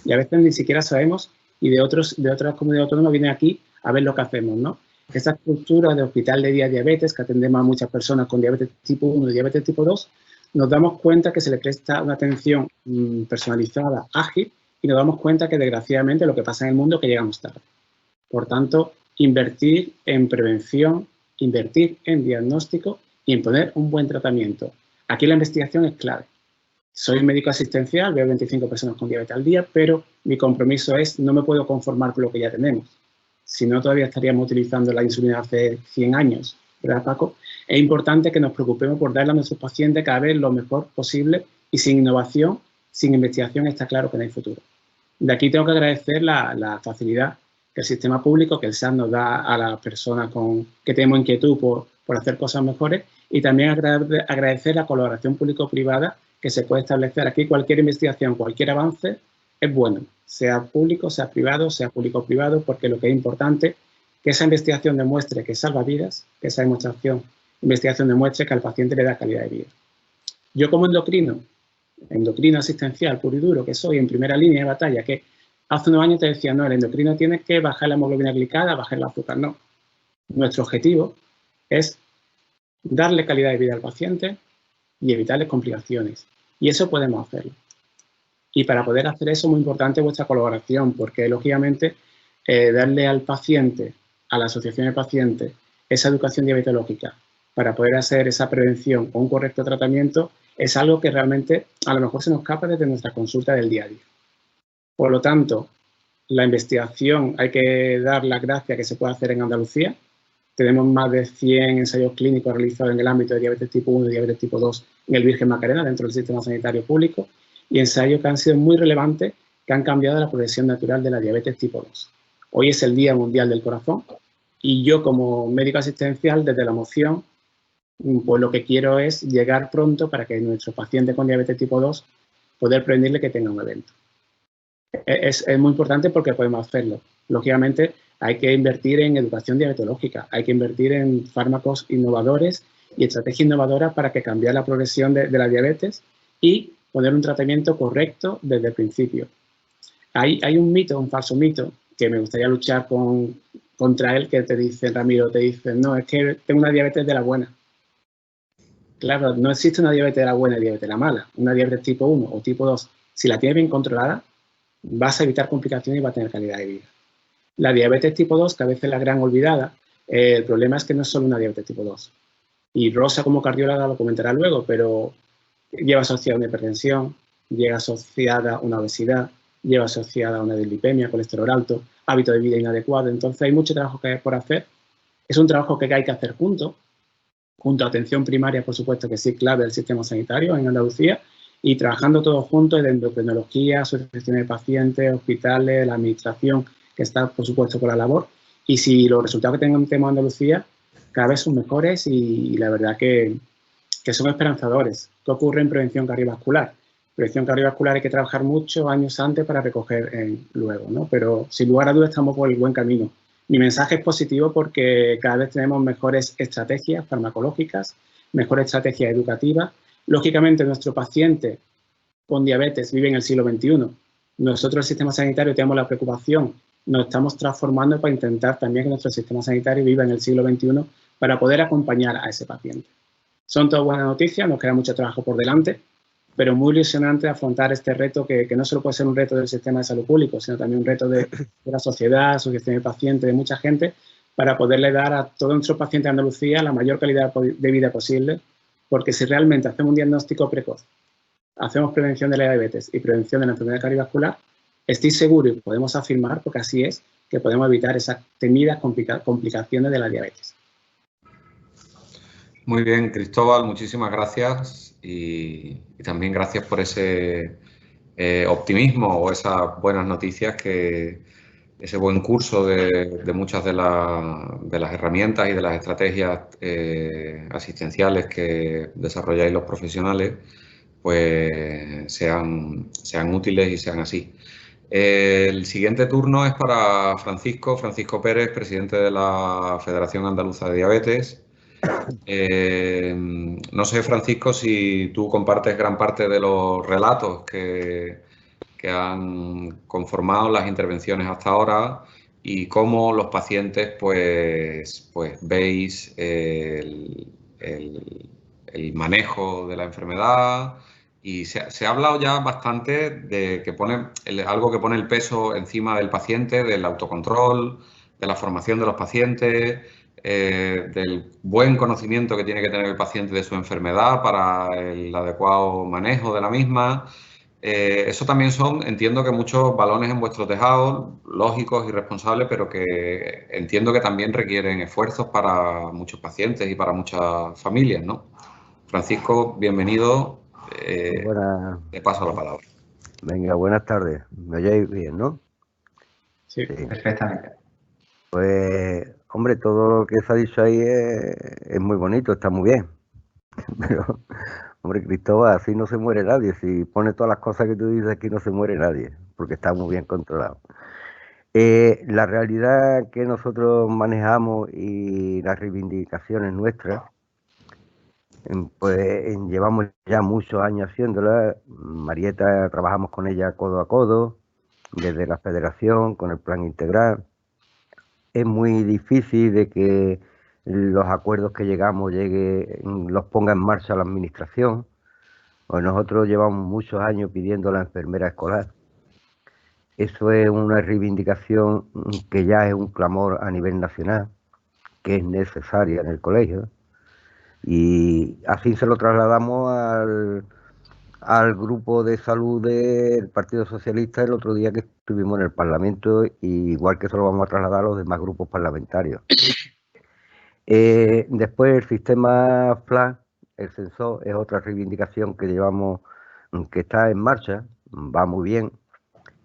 Y a veces ni siquiera sabemos y de otras comunidades autónomas vienen aquí a ver lo que hacemos, ¿no? Esta estructura de hospital de día de diabetes, que atendemos a muchas personas con diabetes tipo 1 y diabetes tipo 2, nos damos cuenta que se le presta una atención personalizada, ágil, y nos damos cuenta que desgraciadamente lo que pasa en el mundo es que llegamos tarde. Por tanto, invertir en prevención, invertir en diagnóstico y en poner un buen tratamiento. Aquí la investigación es clave. Soy médico asistencial, veo 25 personas con diabetes al día, pero mi compromiso es, no me puedo conformar con lo que ya tenemos. Si no, todavía estaríamos utilizando la insulina hace 100 años, ¿verdad, Paco? Es importante que nos preocupemos por darle a nuestros pacientes cada vez lo mejor posible y sin innovación, sin investigación, está claro que no hay futuro. De aquí tengo que agradecer la facilidad que el sistema público, que el SAT nos da a las personas que tenemos inquietud por hacer cosas mejores, y también agradecer la colaboración público-privada que se puede establecer. Aquí cualquier investigación, cualquier avance es bueno, sea público, sea privado, sea público-privado, porque lo que es importante es que esa investigación demuestre que salva vidas, que esa investigación demuestre que al paciente le da calidad de vida. Yo como endocrino asistencial puro y duro, que soy en primera línea de batalla, que hace unos años te decía, no, el endocrino tiene que bajar la hemoglobina glicada, bajar el azúcar. No. Nuestro objetivo es darle calidad de vida al paciente y evitarle complicaciones. Y eso podemos hacerlo. Y para poder hacer eso es muy importante vuestra colaboración, porque lógicamente darle al paciente, a la asociación de pacientes, esa educación diabetológica para poder hacer esa prevención o un correcto tratamiento es algo que realmente a lo mejor se nos escapa desde nuestra consulta del día a día. Por lo tanto, la investigación hay que dar las gracias que se puede hacer en Andalucía. Tenemos más de 100 ensayos clínicos realizados en el ámbito de diabetes tipo 1 y diabetes tipo 2 en el Virgen Macarena, dentro del sistema sanitario público, y ensayos que han sido muy relevantes, que han cambiado la progresión natural de la diabetes tipo 2. Hoy es el Día Mundial del Corazón y yo como médico asistencial, desde la emoción, pues lo que quiero es llegar pronto para que nuestro paciente con diabetes tipo 2 poder prevenirle que tenga un evento. Es muy importante porque podemos hacerlo. Lógicamente hay que invertir en educación diabetológica, hay que invertir en fármacos innovadores y estrategias innovadoras para que cambiar la progresión de la diabetes y poner un tratamiento correcto desde el principio. Hay un mito, un falso mito, que me gustaría luchar contra él, que te dicen, Ramiro, te dicen, no, es que tengo una diabetes de la buena. Claro, no existe una diabetes de la buena y diabetes de la mala. Una diabetes tipo 1 o tipo 2, si la tienes bien controlada, vas a evitar complicaciones y vas a tener calidad de vida. La diabetes tipo 2, que a veces es la gran olvidada, el problema es que no es solo una diabetes tipo 2. Y Rosa, como cardióloga, lo comentará luego, pero lleva asociada una hipertensión, lleva asociada una obesidad, lleva asociada una dislipemia, colesterol alto, hábito de vida inadecuado. Entonces hay mucho trabajo que hay por hacer. Es un trabajo que hay que hacer junto a atención primaria, por supuesto que sí, clave del sistema sanitario en Andalucía, y trabajando todos juntos de endocrinología, asociaciones de pacientes, hospitales, la administración, que está, por supuesto, por la labor. Y si los resultados que tenemos en Andalucía cada vez son mejores y la verdad que son esperanzadores. ¿Qué ocurre en prevención cardiovascular? Prevención cardiovascular hay que trabajar muchos años antes para recoger luego, ¿no? Pero sin lugar a dudas estamos por el buen camino. Mi mensaje es positivo porque cada vez tenemos mejores estrategias farmacológicas, mejores estrategias educativas. Lógicamente, nuestro paciente con diabetes vive en el siglo XXI. Nosotros, el sistema sanitario, tenemos la preocupación, nos estamos transformando para intentar también que nuestro sistema sanitario viva en el siglo XXI para poder acompañar a ese paciente. Son todas buenas noticias, nos queda mucho trabajo por delante, pero muy ilusionante afrontar este reto que no solo puede ser un reto del sistema de salud público, sino también un reto de la sociedad, asociación de pacientes, de mucha gente, para poderle dar a todos nuestros pacientes de Andalucía la mayor calidad de vida posible, porque si realmente hacemos un diagnóstico precoz, hacemos prevención de la diabetes y prevención de la enfermedad cardiovascular, estoy seguro y podemos afirmar, porque así es, que podemos evitar esas temidas complicaciones de la diabetes. Muy bien, Cristóbal, muchísimas gracias y también gracias por ese optimismo o esas buenas noticias, ese buen curso de muchas de las herramientas y de las estrategias asistenciales que desarrolláis los profesionales, pues sean útiles y sean así. El siguiente turno es para Francisco Pérez, presidente de la Federación Andaluza de Diabetes. No sé, Francisco, si tú compartes gran parte de los relatos que han conformado las intervenciones hasta ahora y cómo los pacientes pues veis el manejo de la enfermedad Y se ha hablado ya bastante de que algo que pone el peso encima del paciente, del autocontrol, de la formación de los pacientes, del buen conocimiento que tiene que tener el paciente de su enfermedad para el adecuado manejo de la misma. Eso también son, entiendo que muchos balones en vuestro tejado, lógicos y responsables, pero que entiendo que también requieren esfuerzos para muchos pacientes y para muchas familias, ¿no? Francisco, bienvenido. Te paso la palabra. Venga, buenas tardes. ¿Me oyéis bien, no? Sí. Perfectamente. Pues, hombre, todo lo que se ha dicho ahí es muy bonito, está muy bien. Pero, hombre, Cristóbal, así no se muere nadie. Si pones todas las cosas que tú dices aquí, no se muere nadie, porque está muy bien controlado. La realidad que nosotros manejamos y las reivindicaciones nuestras, pues llevamos ya muchos años haciéndolas. Marieta, trabajamos con ella codo a codo, desde la federación, con el plan integral. Es muy difícil de que los acuerdos que llegamos los ponga en marcha la administración. Pues nosotros llevamos muchos años pidiendo la enfermera escolar. Eso es una reivindicación que ya es un clamor a nivel nacional, que es necesaria en el colegio. Y así se lo trasladamos al grupo de salud del Partido Socialista el otro día que estuvimos en el Parlamento, igual que eso lo vamos a trasladar a los demás grupos parlamentarios. Después el sistema FLAG, el sensor, es otra reivindicación que llevamos, que está en marcha, va muy bien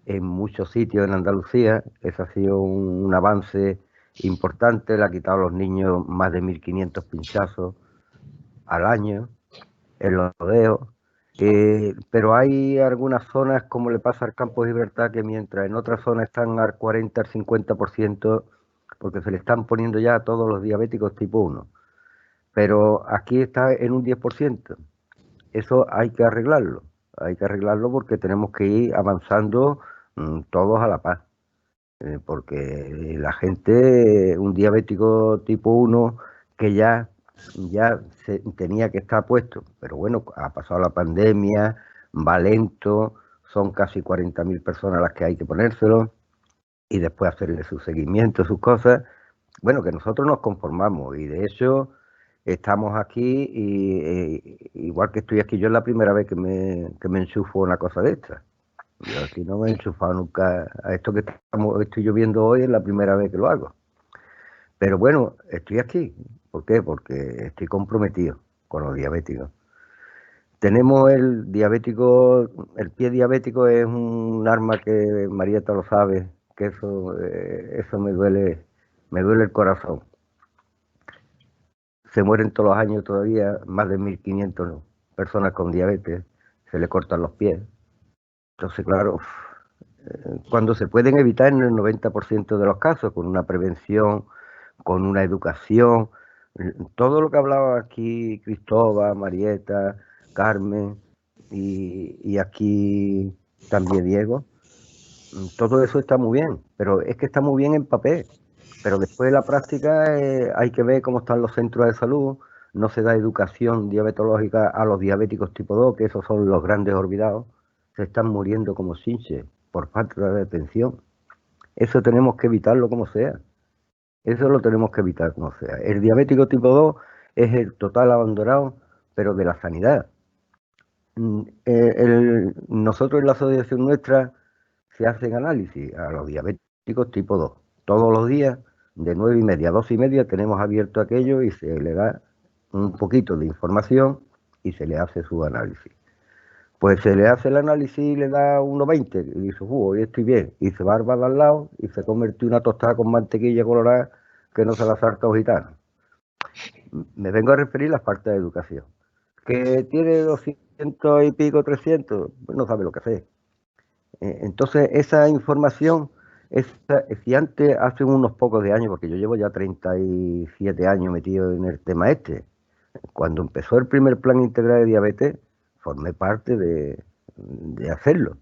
en muchos sitios en Andalucía. Ese ha sido un avance importante, le ha quitado a los niños más de 1.500 pinchazos al año en los rodeos. Pero hay algunas zonas, como le pasa al Campo de Gibraltar, que mientras en otras zonas están al 40, al 50%, porque se le están poniendo ya a todos los diabéticos tipo 1. Pero aquí está en un 10%. Eso hay que arreglarlo. Hay que arreglarlo porque tenemos que ir avanzando todos a la paz. Porque la gente, un diabético tipo 1 que ya tenía que estar puesto, pero bueno, ha pasado la pandemia, va lento, son casi 40.000 personas las que hay que ponérselo y después hacerle su seguimiento, sus cosas. Bueno, que nosotros nos conformamos y de hecho estamos aquí y igual que estoy aquí, yo es la primera vez que me enchufo una cosa de esta. Yo aquí no me he enchufado nunca a esto que estoy yo viendo hoy, es la primera vez que lo hago. Pero bueno, estoy aquí. ¿Por qué? Porque estoy comprometido con los diabéticos. Tenemos el diabético, el pie diabético es un arma que Marieta lo sabe, que eso me duele el corazón. Se mueren todos los años todavía más de 1.500 personas con diabetes, se le cortan los pies. Entonces, claro, cuando se pueden evitar en el 90% de los casos, con una prevención, con una educación, todo lo que hablaba aquí Cristóbal, Marieta, Carmen y aquí también Diego, todo eso está muy bien, pero es que está muy bien en papel, pero después de la práctica hay que ver cómo están los centros de salud, no se da educación diabetológica a los diabéticos tipo 2, que esos son los grandes olvidados, se están muriendo como chinches por falta de atención. Eso tenemos que evitarlo como sea. Eso lo tenemos que evitar como sea. El diabético tipo 2 es el total abandonado, pero de la sanidad. Nosotros en la asociación nuestra se hacen análisis a los diabéticos tipo 2. Todos los días, de 9:30 a 12:30, tenemos abierto aquello y se le da un poquito de información y se le hace su análisis. Pues se le hace el análisis y le da 1,20 y dice, hoy estoy bien. Y se va al bar al lado y se convirtió una tostada con mantequilla colorada que no se la salta a los gitanos. Me vengo a referir a la falta de educación. Que tiene 200 y pico, 300, pues no sabe lo que hace. Entonces, esa información, si antes, hace unos pocos de años, porque yo llevo ya 37 años metido en el tema este, cuando empezó el primer plan integral de diabetes, formé parte de hacerlo.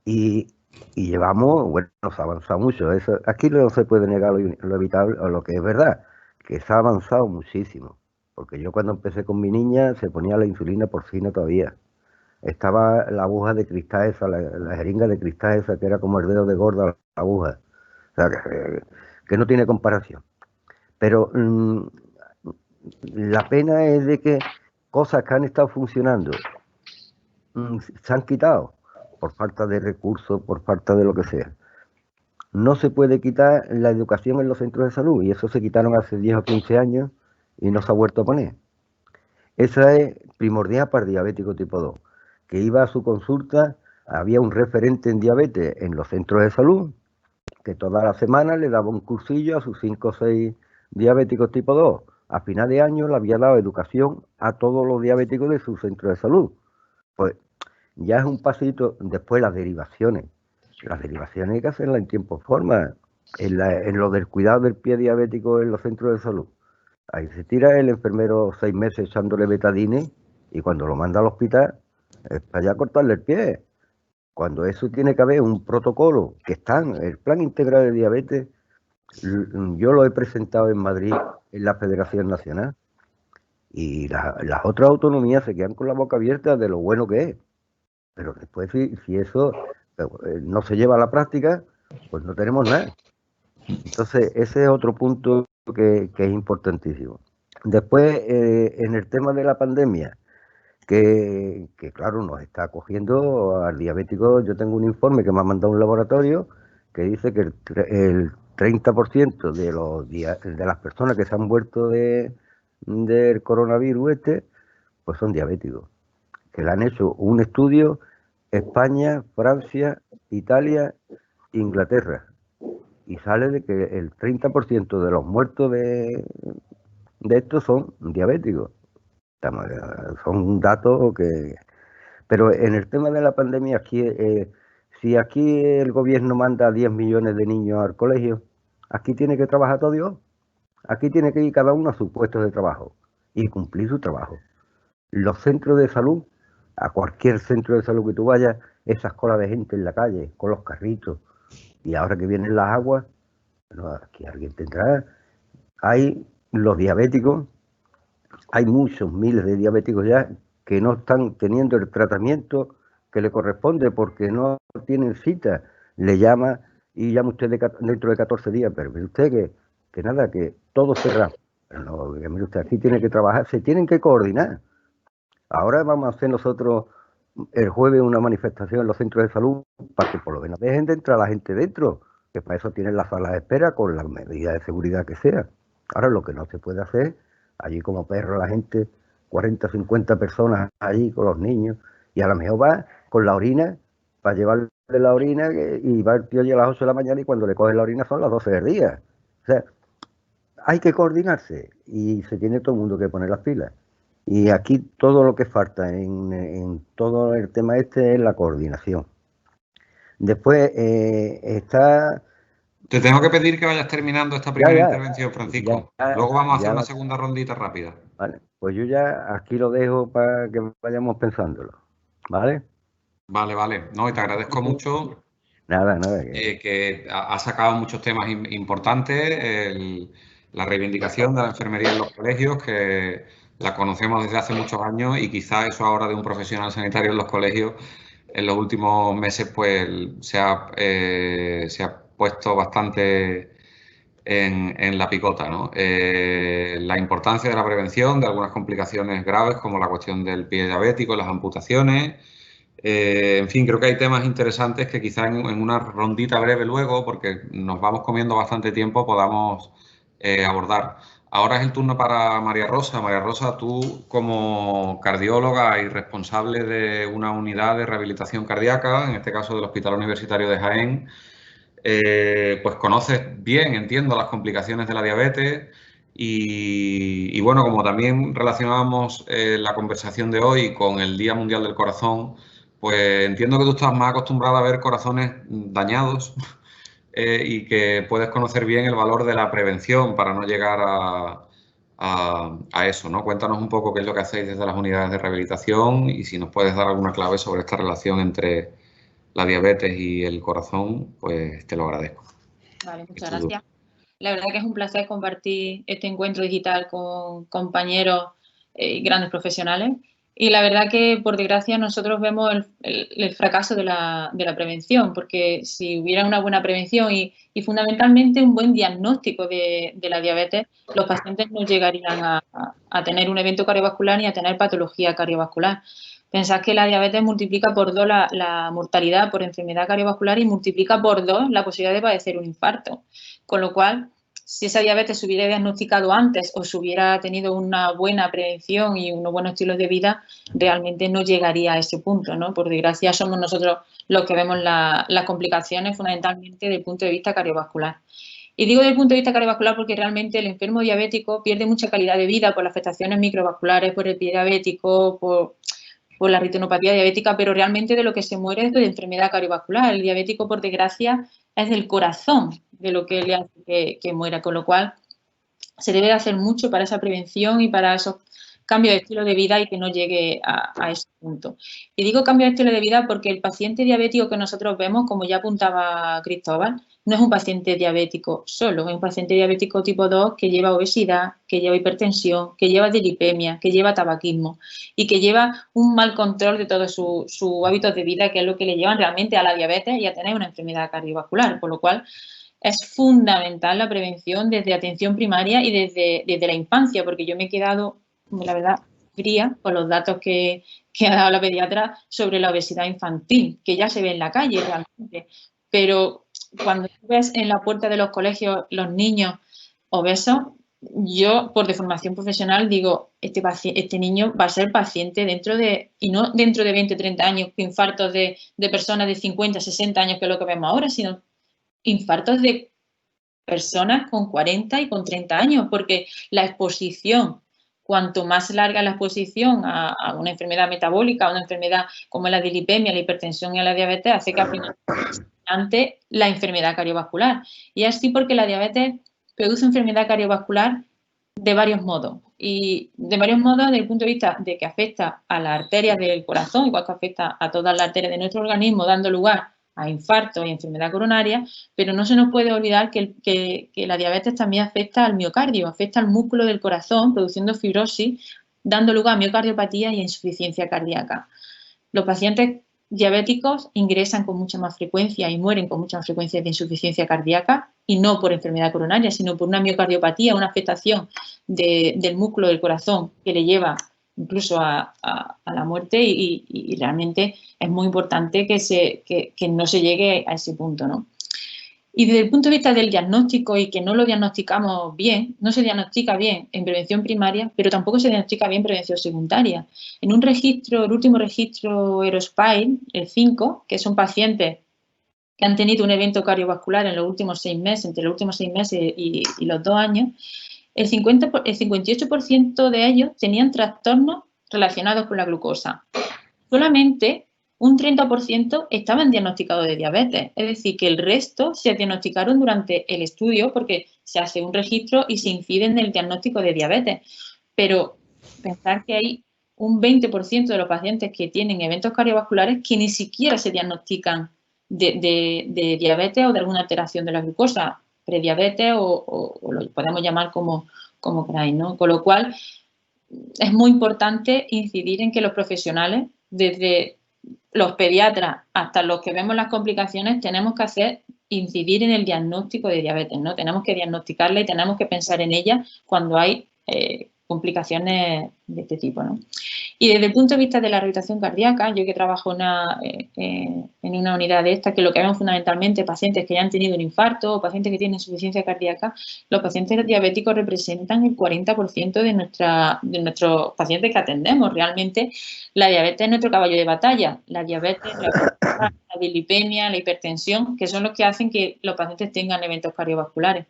Y llevamos, bueno, nos ha avanzado mucho. Aquí no se puede negar lo evitable o lo que es verdad, que se ha avanzado muchísimo. porque yo cuando empecé con mi niña se ponía la insulina porcina todavía. Estaba la aguja de cristal esa, la jeringa de cristal esa, que era como el dedo de gorda la aguja. O sea, que no tiene comparación. Pero la pena es de que cosas que han estado funcionando se han quitado por falta de recursos, por falta de lo que sea. No se puede quitar la educación en los centros de salud, y eso se quitaron hace 10 o 15 años y no se ha vuelto a poner. Esa es primordial para el diabético tipo 2, que iba a su consulta, había un referente en diabetes en los centros de salud, que toda la semana le daba un cursillo a sus 5 o 6 diabéticos tipo 2. A final de año le había dado educación a todos los diabéticos de su centro de salud. Pues ya es un pasito. Después las derivaciones. Las derivaciones hay que hacerlas en tiempo y forma. En lo del cuidado del pie diabético en los centros de salud. Ahí se tira el enfermero 6 meses echándole betadine, y cuando lo manda al hospital es para allá cortarle el pie. Cuando eso tiene que haber un protocolo que está en el Plan Integral de Diabetes. Yo lo he presentado en Madrid en la Federación Nacional, y las otras autonomías se quedan con la boca abierta de lo bueno que es. Pero después, si eso no se lleva a la práctica, pues no tenemos nada. Entonces, ese es otro punto que es importantísimo. Después, en el tema de la pandemia, que claro, nos está cogiendo al diabético. Yo tengo un informe que me ha mandado un laboratorio que dice que el 30% de las personas que se han muerto del coronavirus pues son diabéticos. Que le han hecho un estudio España, Francia, Italia, Inglaterra, y sale de que el 30% de los muertos de estos son diabéticos. Son datos que... Pero en el tema de la pandemia, aquí, si aquí el gobierno manda 10 millones de niños al colegio, aquí tiene que trabajar todo Dios. Aquí tiene que ir cada uno a sus puestos de trabajo y cumplir su trabajo. Los centros de salud, a cualquier centro de salud que tú vayas, esas colas de gente en la calle, con los carritos, y ahora que vienen las aguas, bueno, aquí alguien tendrá. Hay los diabéticos. Hay muchos miles de diabéticos ya que no están teniendo el tratamiento que le corresponde porque no tienen cita. Le llama y llama usted dentro de 14 días, pero mire usted que nada, que todo cerrado. Pero no, mire usted, aquí tiene que trabajar, se tienen que coordinar. Ahora vamos a hacer nosotros el jueves una manifestación en los centros de salud para que por lo menos dejen de entrar la gente dentro, que para eso tienen las salas de espera con las medidas de seguridad que sea. Ahora lo que no se puede hacer, allí como perro la gente, 40, 50 personas allí con los niños, y a lo mejor va con la orina, para llevarle la orina, y va el tío allí a las 8 de la mañana y cuando le coge la orina son las 12 del día. O sea, hay que coordinarse y se tiene todo el mundo que poner las pilas. Y aquí todo lo que falta en todo el tema es la coordinación. Después está... Te tengo que pedir que vayas terminando esta primera intervención, Francisco. Luego vamos a hacer una segunda rondita rápida. Vale, pues yo ya aquí lo dejo para que vayamos pensándolo. ¿Vale? Vale. No, y te agradezco mucho. Nada. Que ha sacado muchos temas importantes. La reivindicación de la enfermería en los colegios, que la conocemos desde hace muchos años, y quizá eso ahora de un profesional sanitario en los colegios en los últimos meses pues se ha puesto bastante en la picota, ¿no? La importancia de la prevención de algunas complicaciones graves como la cuestión del pie diabético, las amputaciones. En fin, creo que hay temas interesantes que quizá en una rondita breve luego, porque nos vamos comiendo bastante tiempo, podamos abordar. Ahora es el turno para María Rosa. María Rosa, tú como cardióloga y responsable de una unidad de rehabilitación cardíaca, en este caso del Hospital Universitario de Jaén, pues conoces bien, entiendo, las complicaciones de la diabetes y bueno, como también relacionábamos la conversación de hoy con el Día Mundial del Corazón, pues entiendo que tú estás más acostumbrada a ver corazones dañados y que puedes conocer bien el valor de la prevención para no llegar a eso, ¿no? Cuéntanos un poco qué es lo que hacéis desde las unidades de rehabilitación y si nos puedes dar alguna clave sobre esta relación entre la diabetes y el corazón, pues te lo agradezco. Vale, muchas gracias. La verdad que es un placer compartir este encuentro digital con compañeros y grandes profesionales. Y la verdad que, por desgracia, nosotros vemos el fracaso de la prevención, porque si hubiera una buena prevención y fundamentalmente un buen diagnóstico de la diabetes, los pacientes no llegarían a tener un evento cardiovascular ni a tener patología cardiovascular. Pensad que la diabetes multiplica por 2 la mortalidad por enfermedad cardiovascular y multiplica por 2 la posibilidad de padecer un infarto. Con lo cual, si esa diabetes se hubiera diagnosticado antes o se hubiera tenido una buena prevención y unos buenos estilos de vida, realmente no llegaría a ese punto, ¿no? Por desgracia, somos nosotros los que vemos las complicaciones fundamentalmente desde el punto de vista cardiovascular. Y digo desde el punto de vista cardiovascular porque realmente el enfermo diabético pierde mucha calidad de vida por las afectaciones microvasculares, por el pie diabético, por la retinopatía diabética, pero realmente de lo que se muere es de enfermedad cardiovascular. El diabético, por desgracia, es del corazón de lo que le hace que muera, con lo cual se debe de hacer mucho para esa prevención y para esos cambios de estilo de vida y que no llegue a ese punto. Y digo cambio de estilo de vida porque el paciente diabético que nosotros vemos, como ya apuntaba Cristóbal, no es un paciente diabético solo, es un paciente diabético tipo 2 que lleva obesidad, que lleva hipertensión, que lleva dislipemia, que lleva tabaquismo y que lleva un mal control de todos sus hábitos de vida, que es lo que le llevan realmente a la diabetes y a tener una enfermedad cardiovascular, por lo cual es fundamental la prevención desde atención primaria y desde la infancia, porque yo me he quedado, la verdad, fría con los datos que ha dado la pediatra sobre la obesidad infantil, que ya se ve en la calle realmente, pero cuando ves en la puerta de los colegios los niños obesos, yo por deformación profesional digo, este niño va a ser paciente dentro de, y no dentro de 20 o 30 años, infartos de personas de 50, 60 años, que es lo que vemos ahora, sino infartos de personas con 40 y con 30 años, porque la exposición, cuanto más larga la exposición a una enfermedad metabólica, a una enfermedad como la dislipemia, la hipertensión y la diabetes, hace que al final ante la enfermedad cardiovascular. Y así porque la diabetes produce enfermedad cardiovascular de varios modos. Y de varios modos desde el punto de vista de que afecta a las arterias del corazón, igual que afecta a todas las arterias de nuestro organismo, dando lugar a infarto y enfermedad coronaria, pero no se nos puede olvidar que la diabetes también afecta al miocardio, afecta al músculo del corazón, produciendo fibrosis, dando lugar a miocardiopatía y a insuficiencia cardíaca. Los pacientes diabéticos ingresan con mucha más frecuencia y mueren con mucha más frecuencia de insuficiencia cardíaca, y no por enfermedad coronaria, sino por una miocardiopatía, una afectación del músculo del corazón que le lleva incluso a la muerte, y realmente es muy importante que no se llegue a ese punto, ¿no? Y desde el punto de vista del diagnóstico, y que no lo diagnosticamos bien, no se diagnostica bien en prevención primaria, pero tampoco se diagnostica bien en prevención secundaria. En un registro, el último registro Eurospine, el 5, que son pacientes que han tenido un evento cardiovascular en los últimos 6 meses, entre los últimos 6 meses y los 2 años, el 58% de ellos tenían trastornos relacionados con la glucosa. Solamente un 30% estaban diagnosticados de diabetes, es decir, que el resto se diagnosticaron durante el estudio porque se hace un registro y se incide en el diagnóstico de diabetes. Pero pensar que hay un 20% de los pacientes que tienen eventos cardiovasculares que ni siquiera se diagnostican de diabetes o de alguna alteración de la glucosa, prediabetes o lo podemos llamar como queráis, ¿no? Con lo cual, es muy importante incidir en que los profesionales, desde los pediatras hasta los que vemos las complicaciones, tenemos que incidir en el diagnóstico de diabetes, ¿no? Tenemos que diagnosticarla y tenemos que pensar en ella cuando hay complicaciones de este tipo, ¿no? Y desde el punto de vista de la rehabilitación cardíaca, yo que trabajo en una unidad de esta, que lo que vemos fundamentalmente pacientes que ya han tenido un infarto o pacientes que tienen insuficiencia cardíaca, los pacientes diabéticos representan el 40% de nuestros pacientes que atendemos. Realmente la diabetes es nuestro caballo de batalla. La diabetes, la dislipemia, la hipertensión, que son los que hacen que los pacientes tengan eventos cardiovasculares.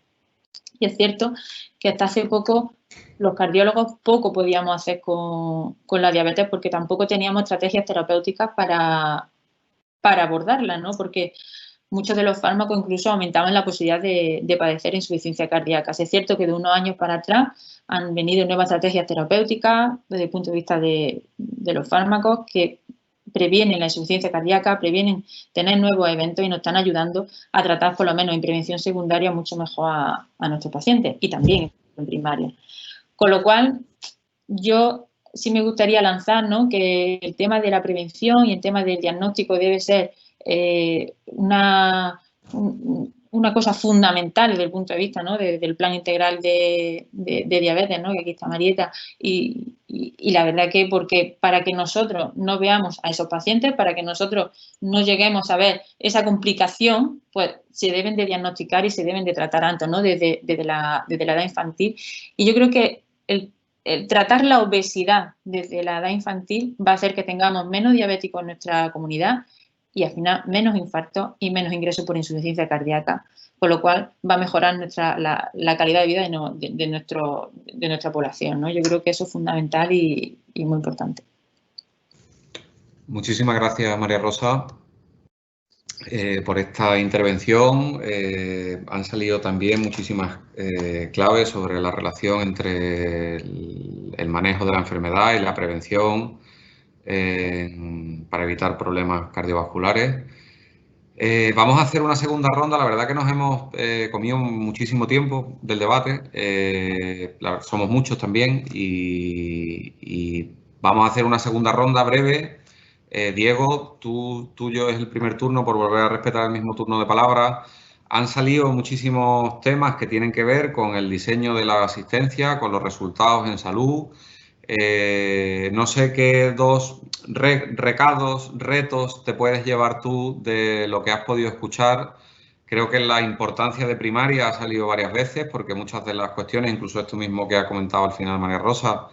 Y es cierto que hasta hace poco los cardiólogos poco podíamos hacer con la diabetes porque tampoco teníamos estrategias terapéuticas para abordarla, ¿no? Porque muchos de los fármacos incluso aumentaban la posibilidad de padecer insuficiencia cardíaca. Es cierto que de unos años para atrás han venido nuevas estrategias terapéuticas desde el punto de vista de los fármacos que previenen la insuficiencia cardíaca, previenen tener nuevos eventos y nos están ayudando a tratar, por lo menos en prevención secundaria, mucho mejor a nuestros pacientes y también en primaria. Con lo cual, yo sí me gustaría lanzar, ¿no?, que el tema de la prevención y el tema del diagnóstico debe ser una cosa fundamental desde el punto de vista, ¿no?, del plan integral de diabetes, ¿no?, que aquí está Marieta, y la verdad que porque para que nosotros no veamos a esos pacientes, para que nosotros no lleguemos a ver esa complicación, pues se deben de diagnosticar y se deben de tratar antes, ¿no?, desde la edad infantil. Y yo creo que el tratar la obesidad desde la edad infantil va a hacer que tengamos menos diabéticos en nuestra comunidad y al final menos infartos y menos ingresos por insuficiencia cardíaca, con lo cual va a mejorar la calidad de vida de nuestra población, ¿no? Yo creo que eso es fundamental y muy importante. Muchísimas gracias, María Rosa, por esta intervención. Han salido también muchísimas claves sobre la relación entre el manejo de la enfermedad y la prevención para evitar problemas cardiovasculares. Vamos a hacer una segunda ronda. La verdad que nos hemos comido muchísimo tiempo del debate. Somos muchos también y vamos a hacer una segunda ronda breve. Diego, tuyo es el primer turno por volver a respetar el mismo turno de palabra. Han salido muchísimos temas que tienen que ver con el diseño de la asistencia, con los resultados en salud. No sé qué dos retos te puedes llevar tú de lo que has podido escuchar. Creo que la importancia de primaria ha salido varias veces porque muchas de las cuestiones, incluso esto mismo que ha comentado al final María Rosa,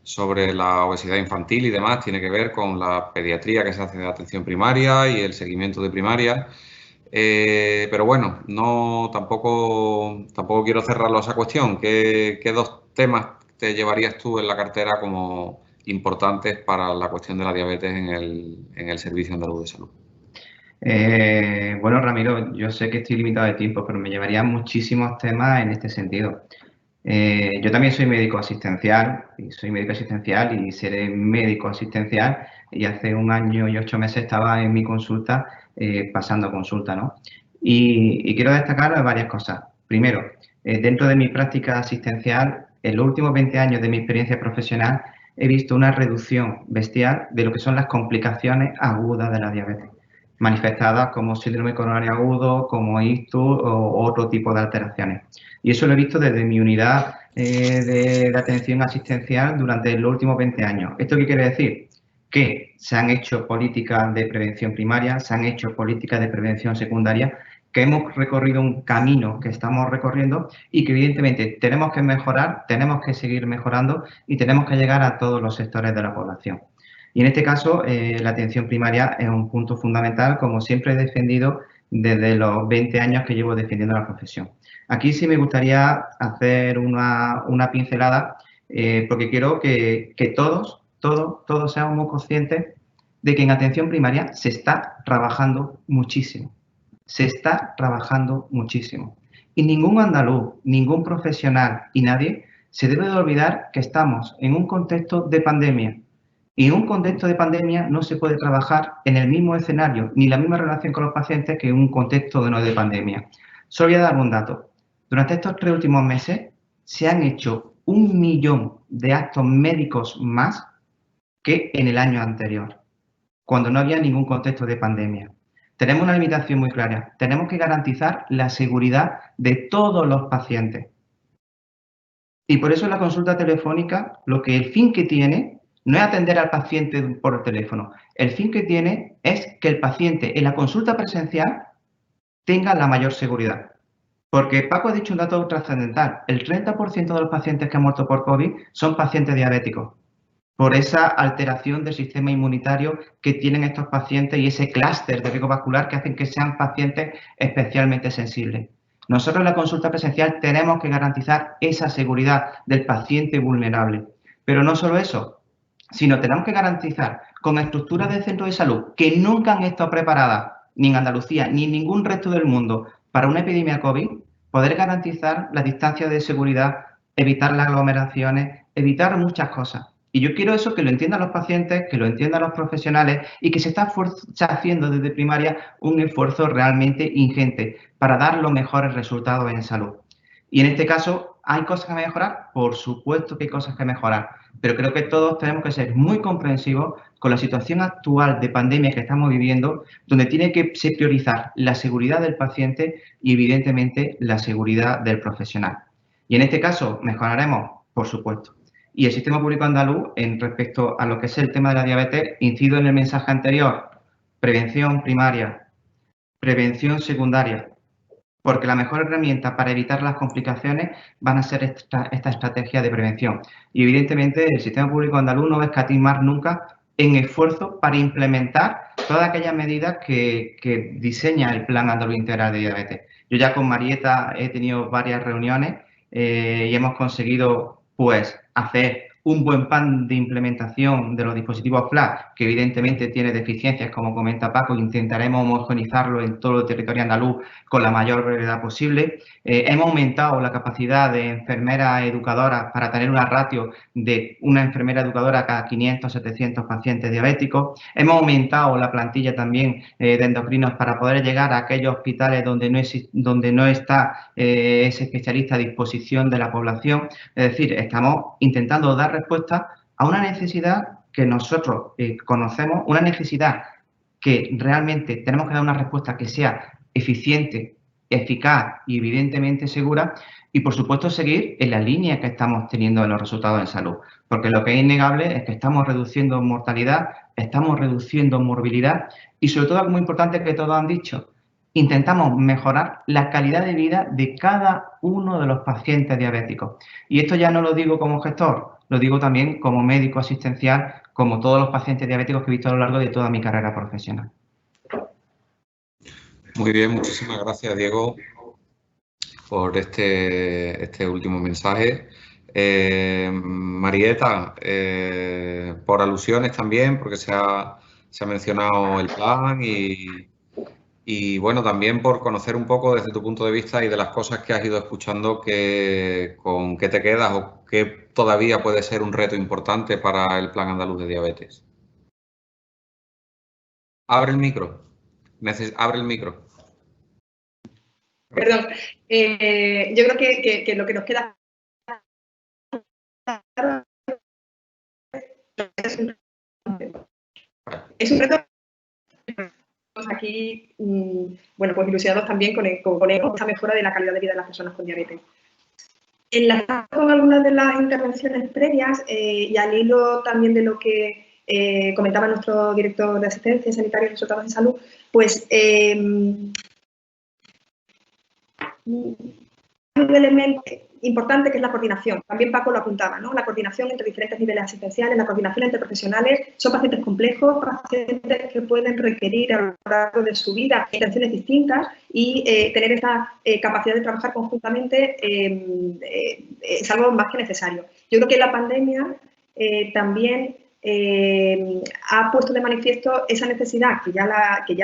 sobre la obesidad infantil y demás, tiene que ver con la pediatría que se hace de atención primaria y el seguimiento de primaria. Pero bueno, tampoco quiero cerrarlo a esa cuestión. ¿Qué dos temas te llevarías tú en la cartera como importantes para la cuestión de la diabetes en el Servicio Andaluz de Salud? Bueno, Ramiro, yo sé que estoy limitado de tiempo, pero me llevaría muchísimos temas en este sentido. Yo también soy médico asistencial y seré médico asistencial y hace 1 año y 8 meses estaba en mi consulta pasando consulta, ¿no? Y quiero destacar varias cosas. Primero, dentro de mi práctica asistencial, en los últimos 20 años de mi experiencia profesional, he visto una reducción bestial de lo que son las complicaciones agudas de la diabetes, manifestadas como síndrome coronario agudo, como ictus o otro tipo de alteraciones. Y eso lo he visto desde mi unidad de atención asistencial durante los últimos 20 años. ¿Esto qué quiere decir? Que se han hecho políticas de prevención primaria, se han hecho políticas de prevención secundaria, que hemos recorrido un camino que estamos recorriendo y que evidentemente tenemos que mejorar, tenemos que seguir mejorando y tenemos que llegar a todos los sectores de la población. Y en este caso, la atención primaria es un punto fundamental, como siempre he defendido desde los 20 años que llevo defendiendo la profesión. Aquí sí me gustaría hacer una pincelada, porque quiero que todos seamos muy conscientes de que en atención primaria se está trabajando muchísimo. Se está trabajando muchísimo. Y ningún andaluz, ningún profesional y nadie se debe de olvidar que estamos en un contexto de pandemia. Y en un contexto de pandemia no se puede trabajar en el mismo escenario ni la misma relación con los pacientes que en un contexto de no de pandemia. Solo voy a dar un dato. Durante estos 3 últimos meses se han hecho 1 millón de actos médicos más que en el año anterior, cuando no había ningún contexto de pandemia. Tenemos una limitación muy clara. Tenemos que garantizar la seguridad de todos los pacientes. Y por eso la consulta telefónica, el fin que tiene, no es atender al paciente por el teléfono. El fin que tiene es que el paciente en la consulta presencial tenga la mayor seguridad. Porque Paco ha dicho un dato trascendental. El 30% de los pacientes que han muerto por COVID son pacientes diabéticos, por esa alteración del sistema inmunitario que tienen estos pacientes y ese clúster de riesgo vascular que hacen que sean pacientes especialmente sensibles. Nosotros en la consulta presencial tenemos que garantizar esa seguridad del paciente vulnerable. Pero no solo eso, sino tenemos que garantizar con estructuras de centro de salud que nunca han estado preparadas, ni en Andalucía, ni en ningún resto del mundo, para una epidemia COVID, poder garantizar la distancia de seguridad, evitar las aglomeraciones, evitar muchas cosas. Y yo quiero eso, que lo entiendan los pacientes, que lo entiendan los profesionales y que se está haciendo desde primaria un esfuerzo realmente ingente para dar los mejores resultados en salud. Y en este caso, ¿hay cosas que mejorar? Por supuesto que hay cosas que mejorar, pero creo que todos tenemos que ser muy comprensivos con la situación actual de pandemia que estamos viviendo, donde tiene que priorizar la seguridad del paciente y, evidentemente, la seguridad del profesional. Y en este caso, ¿mejoraremos? Por supuesto. Y el Sistema Público Andaluz, en respecto a lo que es el tema de la diabetes, incido en el mensaje anterior: prevención primaria, prevención secundaria, porque la mejor herramienta para evitar las complicaciones van a ser esta estrategia de prevención. Y evidentemente el Sistema Público Andaluz no va a escatimar nunca en esfuerzo para implementar todas aquellas medidas que diseña el Plan Andaluz Integral de Diabetes. Yo ya con Marieta he tenido varias reuniones y hemos conseguido pues hacer un buen plan de implementación de los dispositivos FLAC, que evidentemente tiene deficiencias, como comenta Paco. Intentaremos homogeneizarlo en todo el territorio andaluz con la mayor brevedad posible. Hemos aumentado la capacidad de enfermeras educadoras para tener una ratio de una enfermera educadora cada 500 700 pacientes diabéticos. Hemos aumentado la plantilla también de endocrinos para poder llegar a aquellos hospitales donde no está ese especialista a disposición de la población. Es decir, estamos intentando dar respuesta a una necesidad que nosotros conocemos, una necesidad que realmente tenemos que dar una respuesta que sea eficiente, eficaz y evidentemente segura, y por supuesto seguir en la línea que estamos teniendo en los resultados en salud, porque lo que es innegable es que estamos reduciendo mortalidad, estamos reduciendo morbilidad y sobre todo, algo muy importante que todos han dicho, intentamos mejorar la calidad de vida de cada uno de los pacientes diabéticos. Y esto ya no lo digo como gestor, lo digo también como médico asistencial, como todos los pacientes diabéticos que he visto a lo largo de toda mi carrera profesional. Muy bien, muchísimas gracias, Diego, por este último mensaje. Marieta, por alusiones también, porque se ha mencionado el plan y bueno, también por conocer un poco desde tu punto de vista y de las cosas que has ido escuchando, con qué te quedas o qué todavía puede ser un reto importante para el Plan Andaluz de Diabetes. Abre el micro. Abre el micro. Perdón. Yo creo que lo que nos queda claro es un reto. Aquí, bueno, pues ilusionados también con esta mejora de la calidad de vida de las personas con diabetes. Enlazando con algunas de las intervenciones previas y al hilo también de lo que comentaba nuestro director de asistencia sanitaria y resultados de salud, pues un elemento importante que es la coordinación. También Paco lo apuntaba, ¿no? La coordinación entre diferentes niveles asistenciales, la coordinación entre profesionales. Son pacientes complejos, pacientes que pueden requerir a lo largo de su vida atenciones distintas y tener esa capacidad de trabajar conjuntamente es algo más que necesario. Yo creo que la pandemia también ha puesto de manifiesto esa necesidad que ya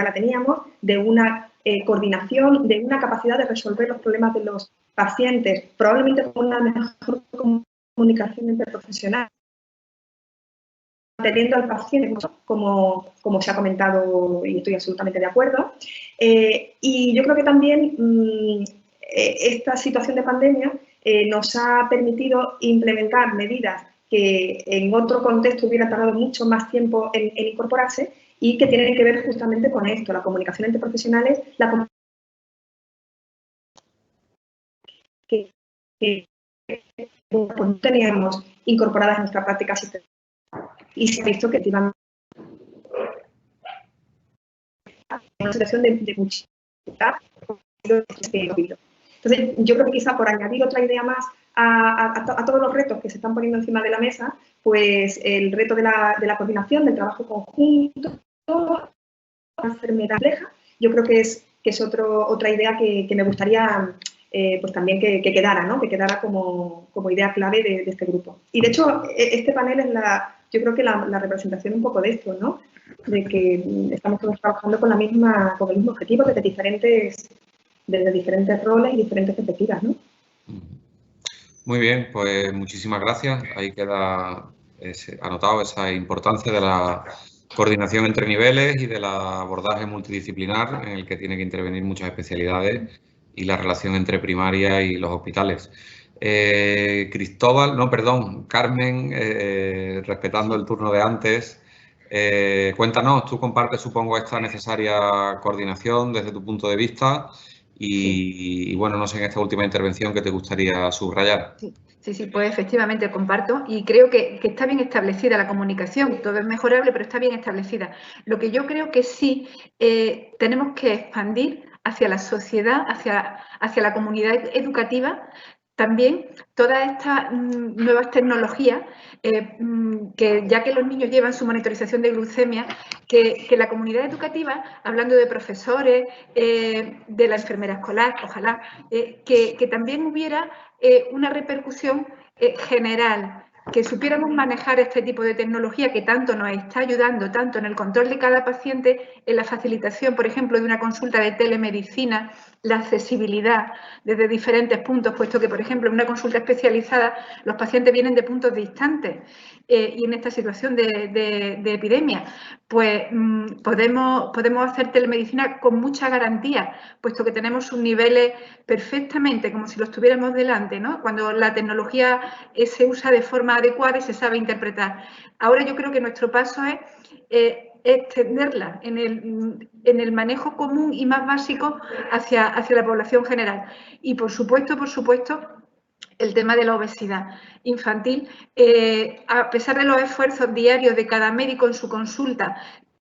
la teníamos de una coordinación, de una capacidad de resolver los problemas de los pacientes, probablemente con una mejor comunicación interprofesional, teniendo al paciente, como se ha comentado y estoy absolutamente de acuerdo. Y yo creo que también esta situación de pandemia nos ha permitido implementar medidas que en otro contexto hubieran tardado mucho más tiempo en incorporarse y que tienen que ver justamente con esto, la comunicación entre profesionales, la que pues, teníamos incorporadas en nuestra práctica asistencial y se ha visto que efectivamente una situación de mucha dificultad. Entonces, yo creo que quizá por añadir otra idea más a todos los retos que se están poniendo encima de la mesa, pues el reto de la coordinación, del trabajo conjunto, la enfermedad compleja, yo creo que es otra idea que me gustaría pues también que quedara, ¿no? Que quedara como idea clave de este grupo. Y de hecho, este panel es yo creo que la representación un poco de esto, ¿no? De que estamos todos trabajando con el mismo objetivo desde diferentes roles y diferentes perspectivas, ¿no? Muy bien, pues muchísimas gracias. Ahí queda anotado esa importancia de la coordinación entre niveles y del abordaje multidisciplinar en el que tiene que intervenir muchas especialidades y la relación entre primaria y los hospitales. Carmen, respetando el turno de antes, cuéntanos, tú compartes, supongo, esta necesaria coordinación desde tu punto de vista y bueno, no sé, en esta última intervención, ¿qué te gustaría subrayar? Sí, pues efectivamente comparto y creo que está bien establecida la comunicación, todo es mejorable, pero está bien establecida. Lo que yo creo que sí tenemos que expandir hacia la sociedad, hacia la comunidad educativa, también todas estas nuevas tecnologías, que ya que los niños llevan su monitorización de glucemia, que la comunidad educativa, hablando de profesores, de la enfermera escolar, ojalá, que también hubiera una repercusión general, que supiéramos manejar este tipo de tecnología que tanto nos está ayudando, tanto en el control de cada paciente, en la facilitación, por ejemplo, de una consulta de telemedicina, la accesibilidad desde diferentes puntos, puesto que, por ejemplo, en una consulta especializada los pacientes vienen de puntos distantes y en esta situación de epidemia, pues podemos hacer telemedicina con mucha garantía, puesto que tenemos sus niveles perfectamente, como si los tuviéramos delante, ¿no? Cuando la tecnología se usa de forma adecuada y se sabe interpretar. Ahora yo creo que nuestro paso es extenderla en el manejo común y más básico hacia la población general. Y por supuesto, el tema de la obesidad infantil, a pesar de los esfuerzos diarios de cada médico en su consulta,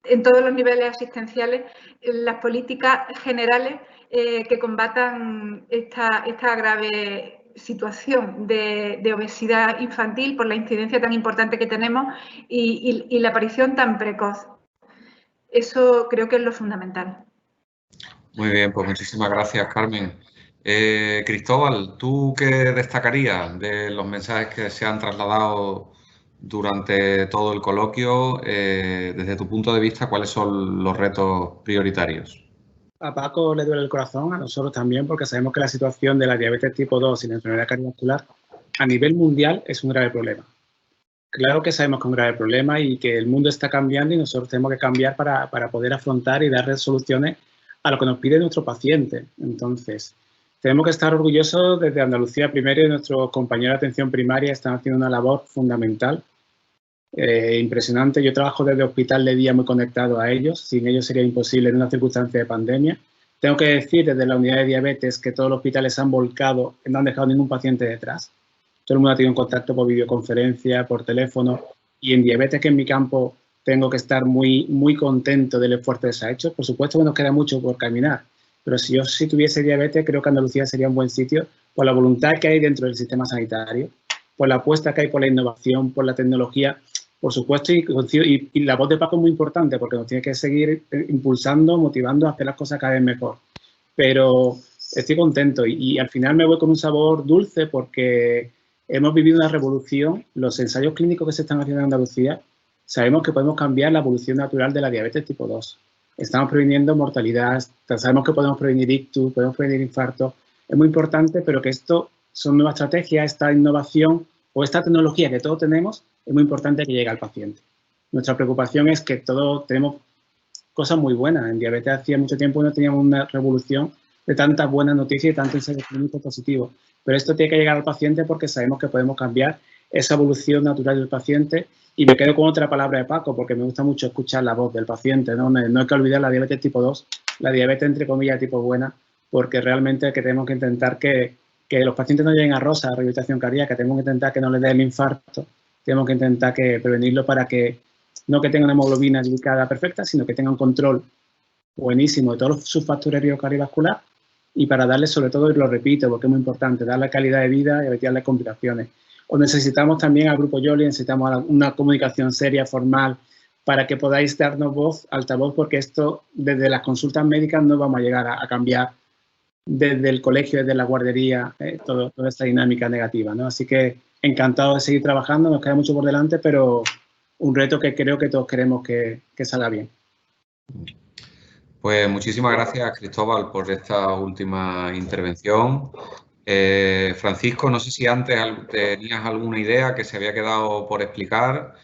en todos los niveles asistenciales, las políticas generales que combatan esta grave situación de obesidad infantil por la incidencia tan importante que tenemos y la aparición tan precoz. Eso creo que es lo fundamental. Muy bien, pues muchísimas gracias, Carmen. Cristóbal, ¿tú qué destacarías de los mensajes que se han trasladado durante todo el coloquio? Desde tu punto de vista, ¿cuáles son los retos prioritarios? A Paco le duele el corazón, a nosotros también, porque sabemos que la situación de la diabetes tipo 2 y la enfermedad cardiovascular a nivel mundial es un grave problema. Claro que sabemos que es un grave problema y que el mundo está cambiando y nosotros tenemos que cambiar para poder afrontar y dar soluciones a lo que nos pide nuestro paciente. Entonces, tenemos que estar orgullosos desde Andalucía primero y nuestros compañeros de atención primaria están haciendo una labor fundamental, impresionante. Yo trabajo desde hospital de día muy conectado a ellos, sin ellos sería imposible en una circunstancia de pandemia. Tengo que decir desde la unidad de diabetes que todos los hospitales se han volcado, no han dejado ningún paciente detrás. Todo el mundo ha tenido contacto por videoconferencia, por teléfono, y en diabetes, que en mi campo tengo que estar muy contento del esfuerzo que se ha hecho. Por supuesto que nos queda mucho por caminar, pero si yo tuviese diabetes, creo que Andalucía sería un buen sitio por la voluntad que hay dentro del sistema sanitario, por la apuesta que hay por la innovación, por la tecnología, por supuesto, y la voz de Paco es muy importante porque nos tiene que seguir impulsando, motivando a hacer las cosas cada vez mejor. Pero estoy contento y al final me voy con un sabor dulce porque hemos vivido una revolución. Los ensayos clínicos que se están haciendo en Andalucía, sabemos que podemos cambiar la evolución natural de la diabetes tipo 2. Estamos previniendo mortalidad, sabemos que podemos prevenir ictus, podemos prevenir infartos. Es muy importante, pero que esto son nuevas estrategias, esta innovación o esta tecnología que todos tenemos, es muy importante que llegue al paciente. Nuestra preocupación es que todos tenemos cosas muy buenas. En diabetes hacía mucho tiempo no teníamos una revolución de tantas buenas noticias y tantos ensayos clínicos positivos. Pero esto tiene que llegar al paciente porque sabemos que podemos cambiar esa evolución natural del paciente. Y me quedo con otra palabra de Paco, porque me gusta mucho escuchar la voz del paciente, ¿no? No hay que olvidar la diabetes tipo 2, la diabetes entre comillas tipo buena, porque realmente que tenemos que intentar que los pacientes no lleguen a rosa, a rehabilitación cardíaca, tenemos que intentar que no les dé el infarto, tenemos que intentar prevenirlo para que no que tengan una hemoglobina glicada perfecta, sino que tengan un control buenísimo de todos sus factores cardiovasculares y para darles, sobre todo, y lo repito porque es muy importante, darle calidad de vida y evitarle complicaciones. O necesitamos también al Grupo Yoli, necesitamos una comunicación seria, formal, para que podáis darnos voz, altavoz, porque esto desde las consultas médicas no vamos a llegar a cambiar desde el colegio, desde la guardería, toda esta dinámica negativa, ¿no? Así que encantado de seguir trabajando, nos queda mucho por delante, pero un reto que creo que todos queremos que salga bien. Pues muchísimas gracias, Cristóbal, por esta última intervención. Francisco, no sé si antes tenías alguna idea que se había quedado por explicar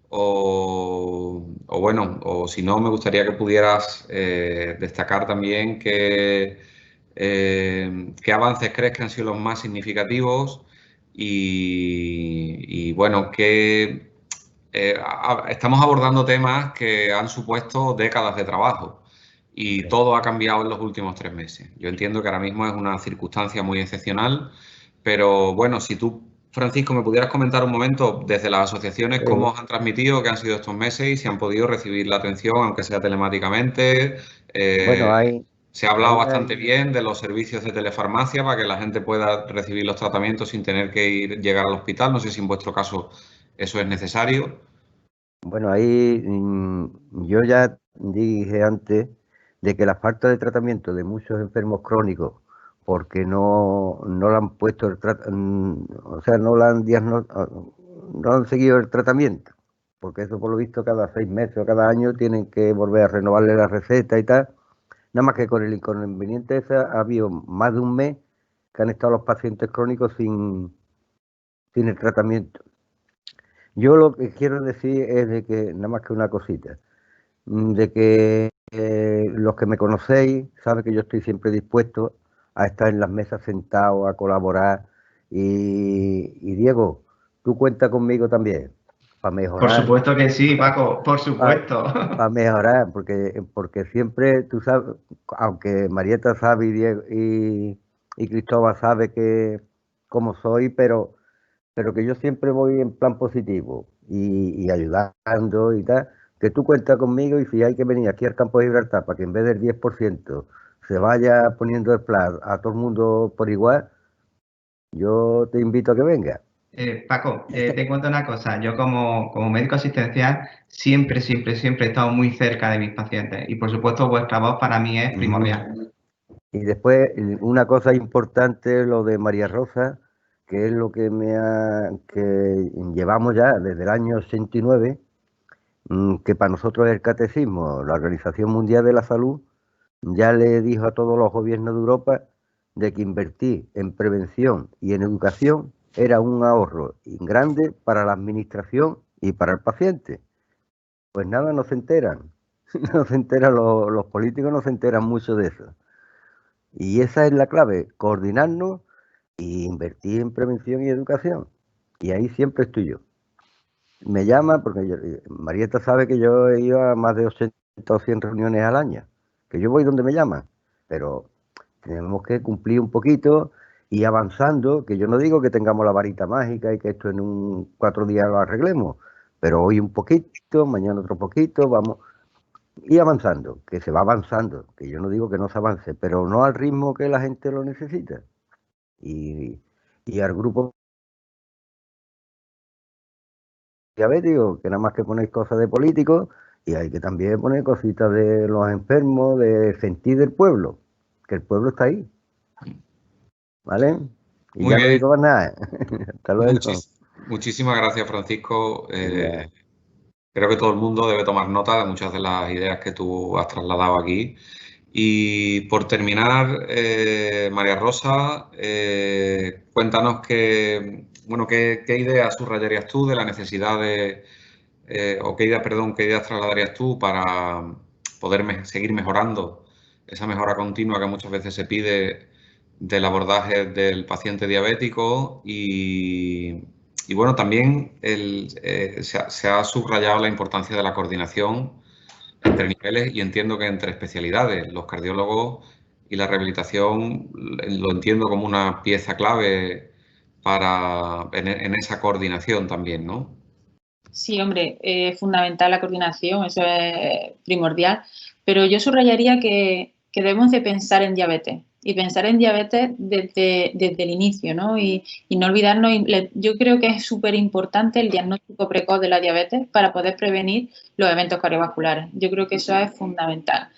o bueno, o si no, me gustaría que pudieras destacar también qué avances crees que han sido los más significativos y bueno, estamos abordando temas que han supuesto décadas de trabajo y todo ha cambiado en los últimos 3 meses. Yo entiendo que ahora mismo es una circunstancia muy excepcional, pero bueno, si tú, Francisco, me pudieras comentar un momento desde las asociaciones cómo os han transmitido qué han sido estos meses y si han podido recibir la atención, aunque sea telemáticamente. Bueno, Se ha hablado bastante bien de los servicios de telefarmacia para que la gente pueda recibir los tratamientos sin tener que llegar al hospital. No sé si en vuestro caso eso es necesario. Bueno, ahí yo ya dije antes de que la falta de tratamiento de muchos enfermos crónicos, porque no le han puesto o sea, no han seguido el tratamiento, porque eso por lo visto cada 6 meses o cada año tienen que volver a renovarle la receta y tal. Nada más que con el inconveniente ese ha habido más de un mes que han estado los pacientes crónicos sin el tratamiento. Yo lo que quiero decir es de que, nada más que una cosita, de que los que me conocéis saben que yo estoy siempre dispuesto a estar en las mesas sentado, a colaborar. Y Diego, tú cuenta conmigo también, para mejorar. Por supuesto que sí, Paco, por supuesto. Para mejorar, porque siempre, tú sabes, aunque Marieta sabe y Cristóbal sabe que cómo soy, pero que yo siempre voy en plan positivo y ayudando y tal, que tú cuentas conmigo y si hay que venir aquí al campo de Gibraltar para que en vez del 10% se vaya poniendo el plan a todo el mundo por igual, yo te invito a que venga. Paco, te cuento una cosa. Yo como médico asistencial siempre he estado muy cerca de mis pacientes y por supuesto vuestra voz para mí es primordial. Y después una cosa importante, lo de María Rosa, que es lo que que llevamos ya desde el año 89, que para nosotros es el catecismo. La Organización Mundial de la Salud ya le dijo a todos los gobiernos de Europa de que invertir en prevención y en educación era un ahorro grande para la administración y para el paciente. Pues nada, no se enteran. No se enteran los políticos, no se enteran mucho de eso. Y esa es la clave, coordinarnos e invertir en prevención y educación. Y ahí siempre estoy yo. Me llama porque Marieta sabe que yo he ido a más de 80 o 100 reuniones al año, que yo voy donde me llaman, pero tenemos que cumplir un poquito y avanzando, que yo no digo que tengamos la varita mágica y que esto en 4 días lo arreglemos, pero hoy un poquito, mañana otro poquito, vamos y avanzando, que se va avanzando, que yo no digo que no se avance, pero no al ritmo que la gente lo necesita. Y al grupo diabético, que nada más que ponéis cosas de políticos, y hay que también poner cositas de los enfermos, de sentir del pueblo, que el pueblo está ahí. ¿Vale? Y Muy ya bien. no digo más nada. Hasta luego. Muchísimas gracias, Francisco. Creo que todo el mundo debe tomar nota de muchas de las ideas que tú has trasladado aquí. Y por terminar, María Rosa, cuéntanos qué ideas subrayarías tú de la necesidad qué ideas trasladarías tú para poder seguir mejorando esa mejora continua que muchas veces se pide del abordaje del paciente diabético y bueno, también se ha subrayado la importancia de la coordinación entre niveles y entiendo que entre especialidades. Los cardiólogos y la rehabilitación lo entiendo como una pieza clave en esa coordinación también, ¿no? Sí, hombre, es fundamental la coordinación, eso es primordial, pero yo subrayaría que debemos de pensar en diabetes y pensar en diabetes desde el inicio, ¿no? Y no olvidarnos, yo creo que es súper importante el diagnóstico precoz de la diabetes para poder prevenir los eventos cardiovasculares. Yo creo que eso es fundamental,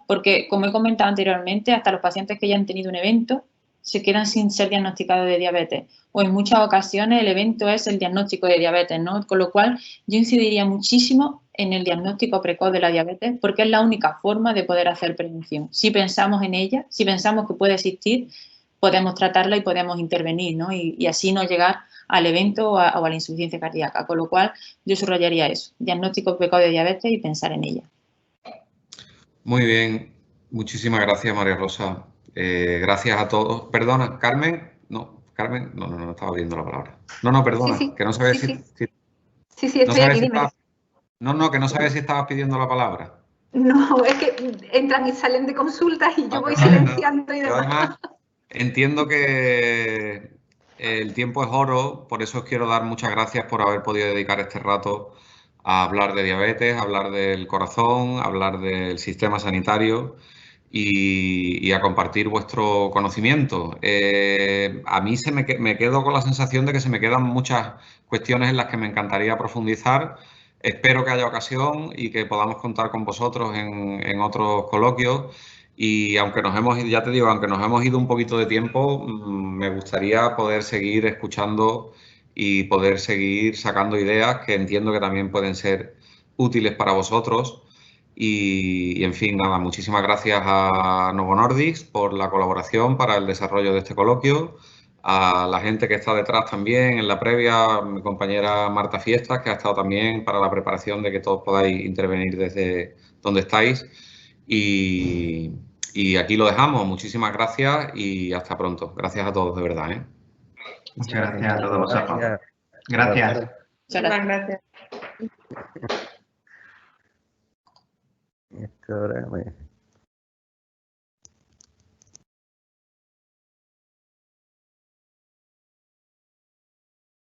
porque como he comentado anteriormente, hasta los pacientes que ya han tenido un evento se quedan sin ser diagnosticados de diabetes, o en muchas ocasiones el evento es el diagnóstico de diabetes, ¿no? Con lo cual yo incidiría muchísimo en el diagnóstico precoz de la diabetes porque es la única forma de poder hacer prevención. Si pensamos en ella, si pensamos que puede existir, podemos tratarla y podemos intervenir, ¿no? Y así no llegar al evento o a la insuficiencia cardíaca. Con lo cual, yo subrayaría eso, diagnóstico precoz de diabetes y pensar en ella. Muy bien, muchísimas gracias, María Rosa. Gracias a todos. Perdona, Carmen. No, Carmen, no estaba pidiendo la palabra. No, perdona, Sí. que no sabía Sí, si... Sí, estoy aquí, dime. Que no sabía si estabas pidiendo la palabra. No, es que entran y salen de consultas y yo voy silenciando y Yo demás. además entiendo que el tiempo es oro, por eso os quiero dar muchas gracias por haber podido dedicar este rato a hablar de diabetes, a hablar del corazón, a hablar del sistema sanitario y a compartir vuestro conocimiento. A mí me quedo con la sensación de que se me quedan muchas cuestiones en las que me encantaría profundizar. Espero que haya ocasión y que podamos contar con vosotros en otros coloquios. Y aunque ya te digo, aunque nos hemos ido un poquito de tiempo, me gustaría poder seguir escuchando y poder seguir sacando ideas que entiendo que también pueden ser útiles para vosotros. Y en fin, nada, muchísimas gracias a Novo Nordisk por la colaboración para el desarrollo de este coloquio, a la gente que está detrás también en la previa, mi compañera Marta Fiestas, que ha estado también para la preparación de que todos podáis intervenir desde donde estáis. Y aquí lo dejamos. Muchísimas gracias y hasta pronto. Gracias a todos, de verdad, ¿eh? Muchas gracias a todos vosotros. Gracias. Gracias. Muchas gracias. Esto ahora